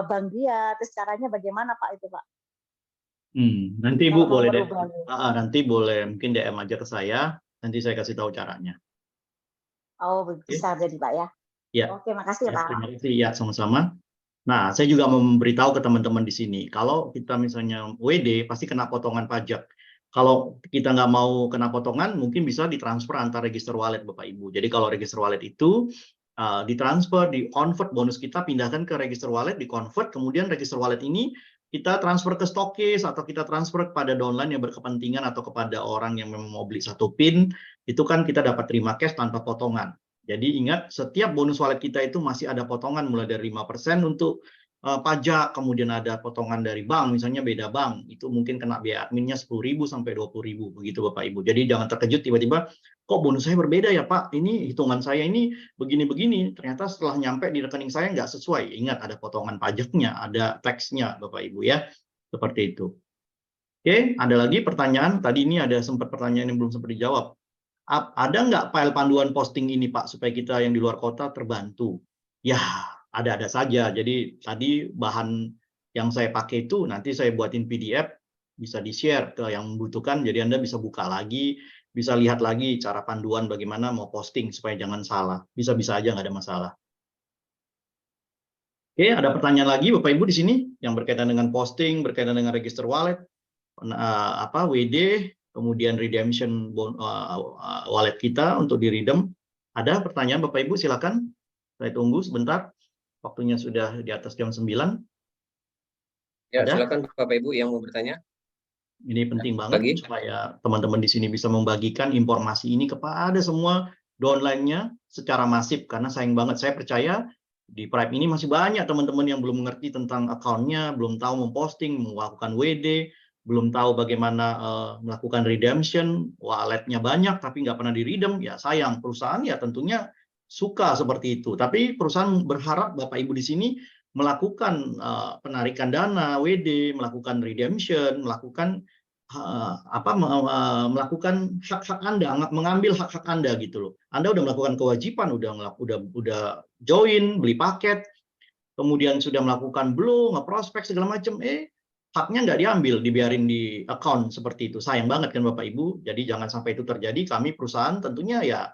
bank dia. Terus caranya bagaimana Pak itu Pak? Nanti Bu boleh deh. Nanti boleh mungkin DM aja ke saya. Nanti saya kasih tahu caranya. Oh bisa jadi Pak ya. Ya. Oke makasih ya Pak. Terima kasih ya sama-sama. Nah saya juga mau memberitahu ke teman-teman di sini. Kalau kita misalnya WD pasti kena potongan pajak. Kalau kita nggak mau kena potongan, mungkin bisa ditransfer antar register wallet Bapak Ibu. Jadi kalau register wallet itu ditransfer, di-convert bonus kita, pindahkan ke register wallet, di-convert, kemudian register wallet ini kita transfer ke stokis atau kita transfer kepada downline yang berkepentingan atau kepada orang yang memang mau beli satu pin, itu kan kita dapat terima cash tanpa potongan. Jadi ingat, setiap bonus wallet kita itu masih ada potongan mulai dari 5% untuk pajak, kemudian ada potongan dari bank, misalnya beda bank, itu mungkin kena biaya adminnya 10.000 sampai 20.000, begitu Bapak Ibu. Jadi jangan terkejut tiba-tiba, kok bonus saya berbeda ya Pak, ini hitungan saya ini begini-begini, ternyata setelah nyampe di rekening saya nggak sesuai. Ingat, ada potongan pajaknya, ada tax-nya Bapak Ibu ya, seperti itu. Oke, ada lagi pertanyaan, tadi ini ada sempat pertanyaan yang belum sempat dijawab. Ada nggak file panduan posting ini Pak, supaya kita yang di luar kota terbantu? Ya, ada-ada saja. Jadi tadi bahan yang saya pakai itu nanti saya buatin PDF, bisa di-share ke yang membutuhkan, jadi Anda bisa buka lagi, bisa lihat lagi cara panduan bagaimana mau posting supaya jangan salah. Bisa-bisa aja, nggak ada masalah. Oke, ada pertanyaan lagi Bapak Ibu di sini yang berkaitan dengan posting, berkaitan dengan register wallet, WD, kemudian redemption wallet kita untuk di-redeem. Ada pertanyaan Bapak Ibu, silakan. Saya tunggu sebentar. Waktunya sudah di atas jam 9. Ya, silakan Bapak Ibu yang mau bertanya. Ini penting banget supaya teman-teman di sini bisa membagikan informasi ini kepada semua downline-nya secara masif, karena sayang banget, saya percaya di Prime ini masih banyak teman-teman yang belum mengerti tentang account-nya, belum tahu memposting, melakukan WD, belum tahu bagaimana melakukan redemption, walletnya banyak tapi nggak pernah di-redeem, ya sayang. Perusahaan ya tentunya suka seperti itu, tapi perusahaan berharap Bapak Ibu di sini melakukan penarikan dana, WD, melakukan redemption, melakukan melakukan hak-hak Anda, mengambil hak-hak Anda gitu loh. Anda udah melakukan kewajiban, udah join, beli paket, kemudian sudah melakukan blue, nge-prospek segala macam, haknya nggak diambil, dibiarin di account seperti itu. Sayang banget kan Bapak Ibu. Jadi jangan sampai itu terjadi. Kami perusahaan tentunya ya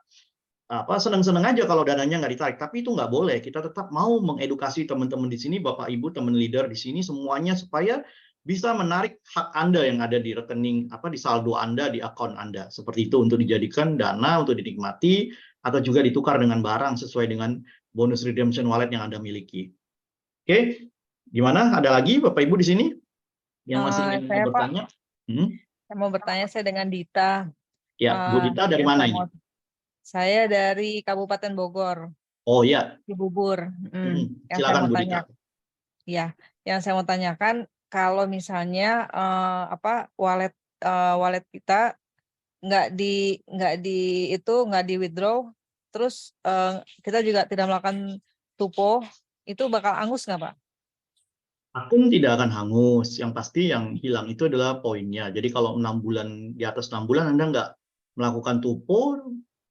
senang-senang aja kalau dananya nggak ditarik, tapi itu nggak boleh. Kita tetap mau mengedukasi teman-teman di sini, Bapak Ibu, teman leader di sini semuanya supaya bisa menarik hak Anda yang ada di rekening, di saldo Anda, di akun Anda. Seperti itu untuk dijadikan dana untuk dinikmati atau juga ditukar dengan barang sesuai dengan bonus redemption wallet yang Anda miliki. Oke, gimana? Ada lagi Bapak Ibu di sini yang masih ingin bertanya? Saya mau bertanya, saya dengan Dita. Ya, Bu Dita dari mana ini? Saya dari Kabupaten Bogor. Oh ya. Cibubur. Silakan Bu Dita. Ya, yang saya mau tanyakan, kalau misalnya wallet kita nggak di withdraw, terus kita juga tidak melakukan tupo, itu bakal angus nggak Pak? Akun tidak akan hangus, yang pasti yang hilang itu adalah poinnya. Jadi kalau 6 bulan, di atas 6 bulan Anda nggak melakukan tupo,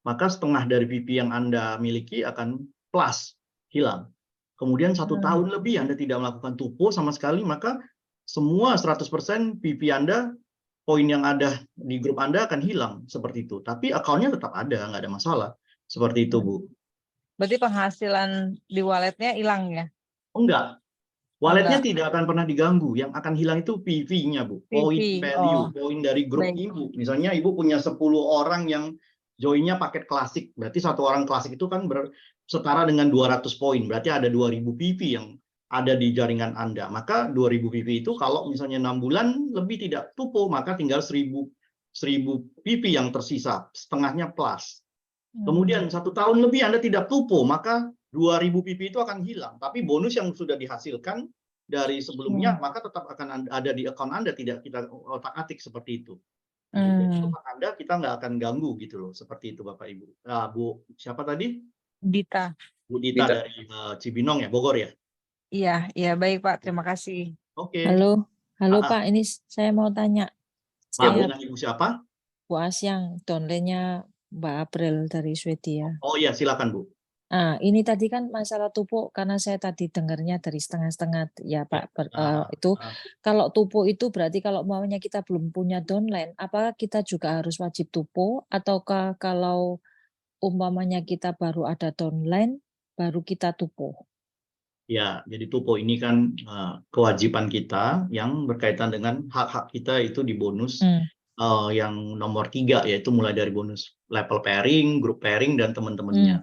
maka setengah dari PP yang Anda miliki akan plus, hilang. Kemudian 1 tahun lebih Anda tidak melakukan tupo sama sekali, maka semua 100% PP Anda, poin yang ada di grup Anda akan hilang, seperti itu. Tapi akunnya tetap ada, nggak ada masalah. Seperti itu, Bu. Berarti penghasilan di walletnya hilang ya? Enggak. Walletnya tidak akan pernah diganggu. Yang akan hilang itu PV-nya, Bu. Point PV, value, oh. poin dari grup Baik. Ibu. Misalnya Ibu punya 10 orang yang join-nya paket klasik. Berarti satu orang klasik itu kan setara dengan 200 poin. Berarti ada 2000 PV yang ada di jaringan Anda. Maka 2000 PV itu kalau misalnya 6 bulan lebih tidak tupo, maka tinggal 1000 PV yang tersisa, setengahnya plus. Kemudian 1 tahun lebih Anda tidak tupo, maka 2000 PV itu akan hilang. Tapi bonus yang sudah dihasilkan dari sebelumnya, maka tetap akan ada di account Anda, tidak kita otak-atik seperti itu. Jadi untuk Anda kita nggak akan ganggu gitu loh, seperti itu Bapak Ibu. Nah, Bu siapa tadi? Dita. Bu Dita Dita. dari Cibinong ya, Bogor ya. Iya, iya baik Pak, terima kasih. Oke. Halo, halo Ah, Pak, ini saya mau tanya. Pak, Saya dengan Ibu siapa? Bu Asyang, downline-nya Mbak April dari Swedia. Oh iya, silakan Bu. Ah, ini tadi kan masalah tupo, karena saya tadi dengarnya dari setengah-setengah ya Pak. Itu kalau tupo itu berarti kalau umpamanya kita belum punya downline, apakah kita juga harus wajib tupo, ataukah kalau umpamanya kita baru ada downline, baru kita tupo? Ya, jadi tupo ini kan kewajiban kita yang berkaitan dengan hak-hak kita itu di bonus yang nomor 3, yaitu mulai dari bonus level pairing, group pairing, dan teman-temannya.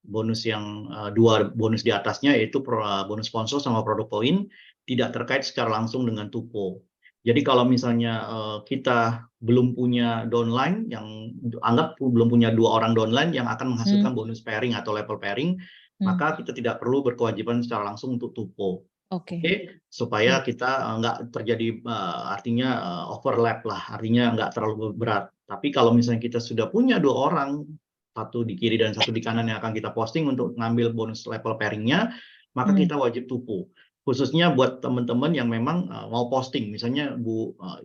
Bonus yang 2 bonus di atasnya yaitu bonus sponsor sama produk poin tidak terkait secara langsung dengan tupo. Jadi kalau misalnya kita belum punya downline, yang anggap belum punya 2 orang downline yang akan menghasilkan bonus pairing atau level pairing, maka kita tidak perlu berkewajiban secara langsung untuk tupo. Oke. Supaya kita nggak terjadi artinya overlap lah, artinya nggak terlalu berat. Tapi kalau misalnya kita sudah punya 2 orang, satu di kiri dan satu di kanan yang akan kita posting untuk ngambil bonus level pairingnya, maka kita wajib tupo. Khususnya buat teman-teman yang memang mau posting, misalnya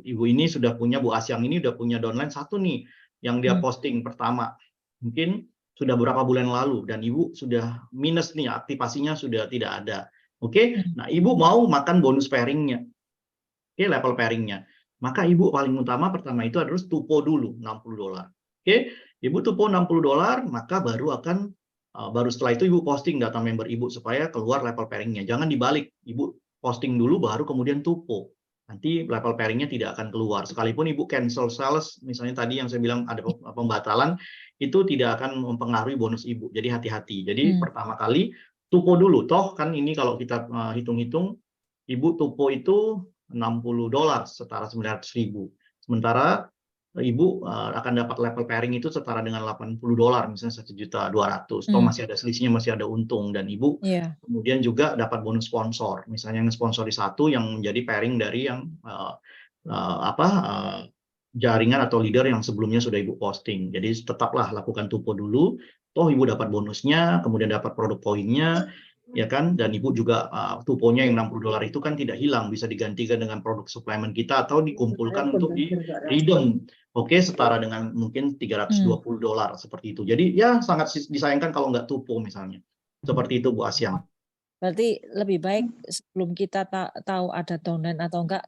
Ibu ini sudah punya, Bu Asyang ini udah punya downline 1 nih, yang dia posting pertama. Mungkin sudah beberapa bulan lalu, dan Ibu sudah minus nih, aktivasinya sudah tidak ada. Oke, nah Ibu mau makan bonus pairingnya, level pairingnya. Maka Ibu paling utama pertama itu harus tupo dulu $60. Oke, Ibu tupo $60, maka baru setelah itu Ibu posting data member Ibu supaya keluar level pairingnya. Jangan dibalik, Ibu posting dulu baru kemudian tupo. Nanti level pairingnya tidak akan keluar. Sekalipun Ibu cancel sales, misalnya tadi yang saya bilang ada pembatalan, itu tidak akan mempengaruhi bonus Ibu. Jadi hati-hati. Jadi pertama kali tupo dulu. Toh kan ini kalau kita hitung-hitung, Ibu tupo itu $60 setara 900.000. Sementara Ibu akan dapat level pairing itu setara dengan $80, misalnya 1.200.000. Toh masih ada selisihnya, masih ada untung, dan Ibu kemudian juga dapat bonus sponsor. Misalnya yang sponsori 1 yang menjadi pairing dari yang jaringan atau leader yang sebelumnya sudah Ibu posting. Jadi tetaplah lakukan tupo dulu. Toh Ibu dapat bonusnya, kemudian dapat produk poinnya, ya kan, dan Ibu juga tuponya yang $60 itu kan tidak hilang, bisa digantikan dengan produk suplemen kita atau dikumpulkan untuk di redeem. Oke, setara dengan mungkin $320 seperti itu. Jadi ya sangat disayangkan kalau nggak tupo misalnya. Seperti itu Bu Asyang. Berarti lebih baik sebelum kita tahu ada downline atau enggak,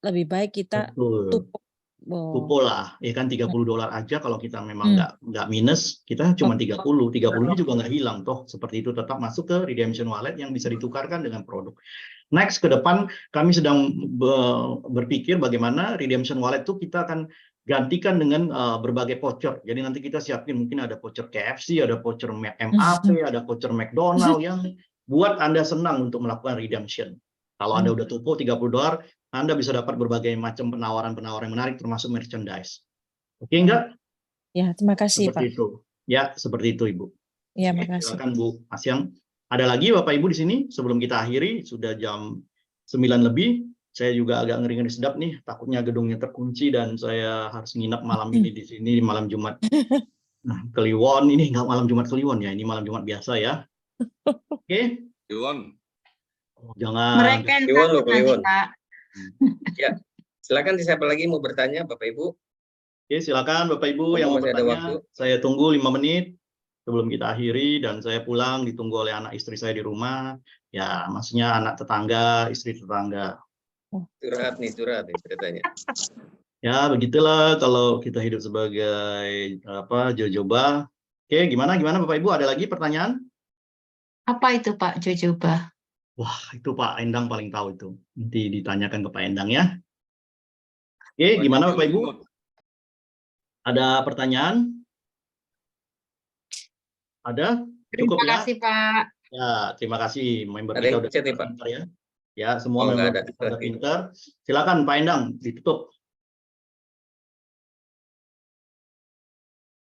lebih baik kita tupo. Tupo lah, ya kan $30 aja kalau kita memang nggak minus, kita cuma 30 nya juga nggak hilang toh, seperti itu tetap masuk ke redemption wallet yang bisa ditukarkan dengan produk. Next ke depan kami sedang berpikir bagaimana redemption wallet itu kita akan gantikan dengan berbagai voucher. Jadi nanti kita siapin mungkin ada voucher KFC, ada voucher MAP, ada voucher McDonald yang buat Anda senang untuk melakukan redemption. Kalau Anda udah tupo $30, Anda bisa dapat berbagai macam penawaran-penawaran yang menarik termasuk merchandise. Oke enggak? Ya, terima kasih seperti Pak. Itu. Ya, seperti itu Ibu. Ya, makasih. Silakan Bu Asyang. Ada lagi Bapak Ibu di sini sebelum kita akhiri, sudah jam 9 lebih. Saya juga agak ngeri-ngeri sedap nih, takutnya gedungnya terkunci dan saya harus nginap malam ini di sini, malam Jumat. Nah, Kliwon ini nggak malam Jumat Kliwon ya, ini malam Jumat biasa ya. Oke. Kliwon. Jangan. Mereka Kliwon. Ya, silakan siapa lagi mau bertanya Bapak Ibu? Oke, silakan Bapak Ibu yang mau bertanya. Saya tunggu 5 menit sebelum kita akhiri, dan saya pulang ditunggu oleh anak istri saya di rumah. Ya, maksudnya anak tetangga, istri tetangga. Curhat nih ceritanya. Ya, begitulah kalau kita hidup sebagai jojoba. Oke, gimana Bapak Ibu? Ada lagi pertanyaan? Apa itu Pak jojoba? Wah, itu Pak Endang paling tahu itu. Nanti ditanyakan ke Pak Endang ya. Oke, gimana Bapak Ibu? Ada pertanyaan? Ada? Cukup Terima ya? kasih Pak. Ya, terima kasih. Member Ada kita yang udah chat nih, Pak? pintar ya. Ya, semua Oh, nggak member ada. kita udah pintar. Silakan Pak Endang, ditutup.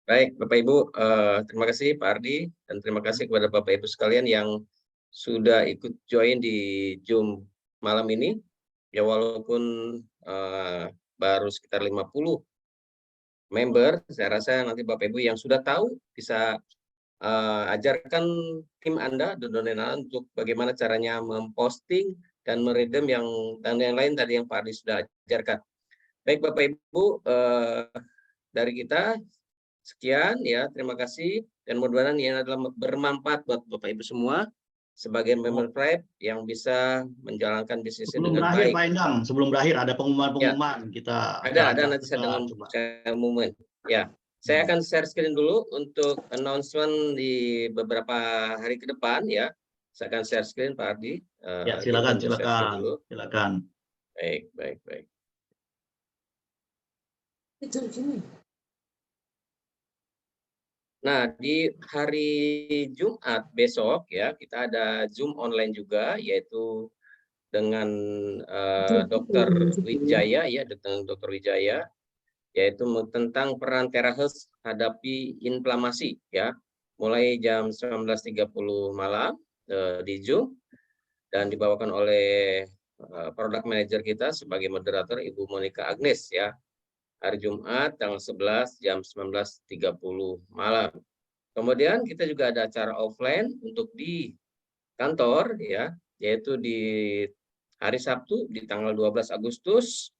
Baik, Bapak Ibu, terima kasih Pak Ardi, dan terima kasih kepada Bapak Ibu sekalian yang sudah ikut join di Zoom malam ini. Ya walaupun baru sekitar 50 member, saya rasa nanti Bapak Ibu yang sudah tahu bisa ajarkan tim Anda, dodonen Anda untuk bagaimana caranya memposting dan meredeem dan yang lain tadi yang Pak Ardi sudah ajarkan. Baik Bapak Ibu, dari kita sekian ya, terima kasih dan mudah-mudahan ini adalah bermanfaat buat Bapak Ibu semua sebagai member Tribe yang bisa menjalankan bisnisnya Sebelum dengan berakhir baik. Pak Endang, sebelum berakhir ada pengumuman-pengumuman kita. Ada nanti saya dengan share moment. Ya, saya akan share screen dulu untuk announcement di beberapa hari ke depan ya. Saya akan share screen Pak Ardi. Ya, silakan, Untuk share screen dulu. silakan. Baik. Nah, di hari Jumat besok ya, kita ada Zoom online juga, yaitu dengan Dr. Wijaya ya, dengan Dr. Wijaya, yaitu tentang peran terahealth hadapi inflamasi ya, mulai jam 19.30 malam di Zoom dan dibawakan oleh product manager kita sebagai moderator Ibu Monica Agnes ya. Hari Jumat tanggal 11 jam 19.30 malam. Kemudian kita juga ada acara offline untuk di kantor ya, yaitu di hari Sabtu di tanggal 12 Agustus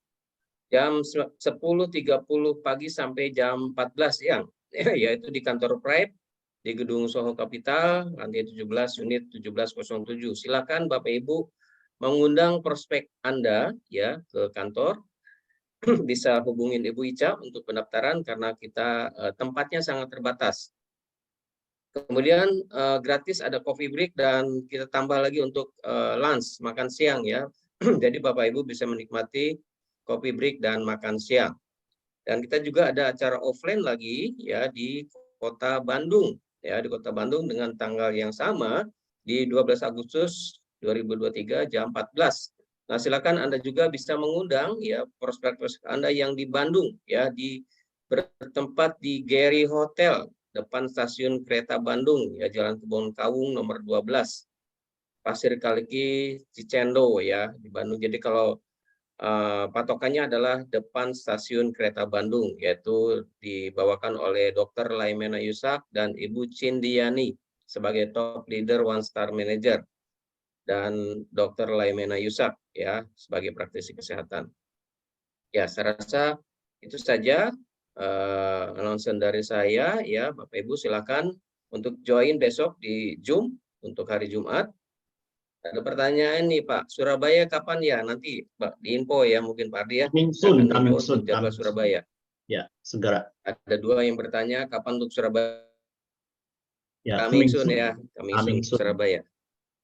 jam 10.30 pagi sampai jam 14 siang, yaitu di kantor Pride di Gedung Soho Capital, lantai 17, unit 1707. Silakan Bapak Ibu mengundang prospek Anda ya ke kantor. Bisa hubungin Ibu Ica untuk pendaftaran karena kita tempatnya sangat terbatas. Kemudian gratis ada coffee break dan kita tambah lagi untuk lunch, makan siang ya. Jadi Bapak Ibu bisa menikmati coffee break dan makan siang. Dan kita juga ada acara offline lagi ya di Kota Bandung ya, di Kota Bandung dengan tanggal yang sama di 12 Agustus 2023 jam 14. Nah, silakan Anda juga bisa mengundang ya prospek-prospek Anda yang di Bandung ya, bertempat di Gary Hotel depan stasiun kereta Bandung ya, Jalan Kebon Kawung nomor 12. Pasir Kaliki Cicendo ya di Bandung. Jadi kalau patokannya adalah depan stasiun kereta Bandung, yaitu dibawakan oleh Dr. Laimena Yusak dan Ibu Cindiani sebagai top leader One Star Manager dan Dr. Laimena Yusak ya sebagai praktisi kesehatan. Ya, saya rasa itu saja announcement dari saya ya. Bapak Ibu silakan untuk join besok di Zoom untuk hari Jumat. Ada pertanyaan nih Pak, Surabaya kapan ya? Nanti Pak diinfo ya mungkin Pak Ardi ya. Coming soon. Jadwal Surabaya. Ya, segera. Ada dua yang bertanya kapan untuk Surabaya. Ya, Coming soon ya, coming soon Surabaya.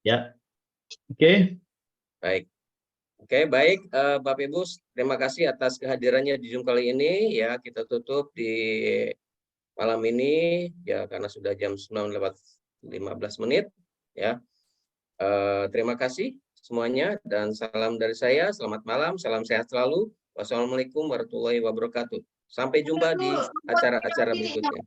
Ya. Oke. Baik. Oke, baik Bapak Ibu, terima kasih atas kehadirannya di Zoom kali ini ya. Kita tutup di malam ini ya karena sudah jam 9:15 ya. Terima kasih semuanya dan salam dari saya. Selamat malam, salam sehat selalu. Wassalamualaikum warahmatullahi wabarakatuh. Sampai jumpa di acara-acara berikutnya.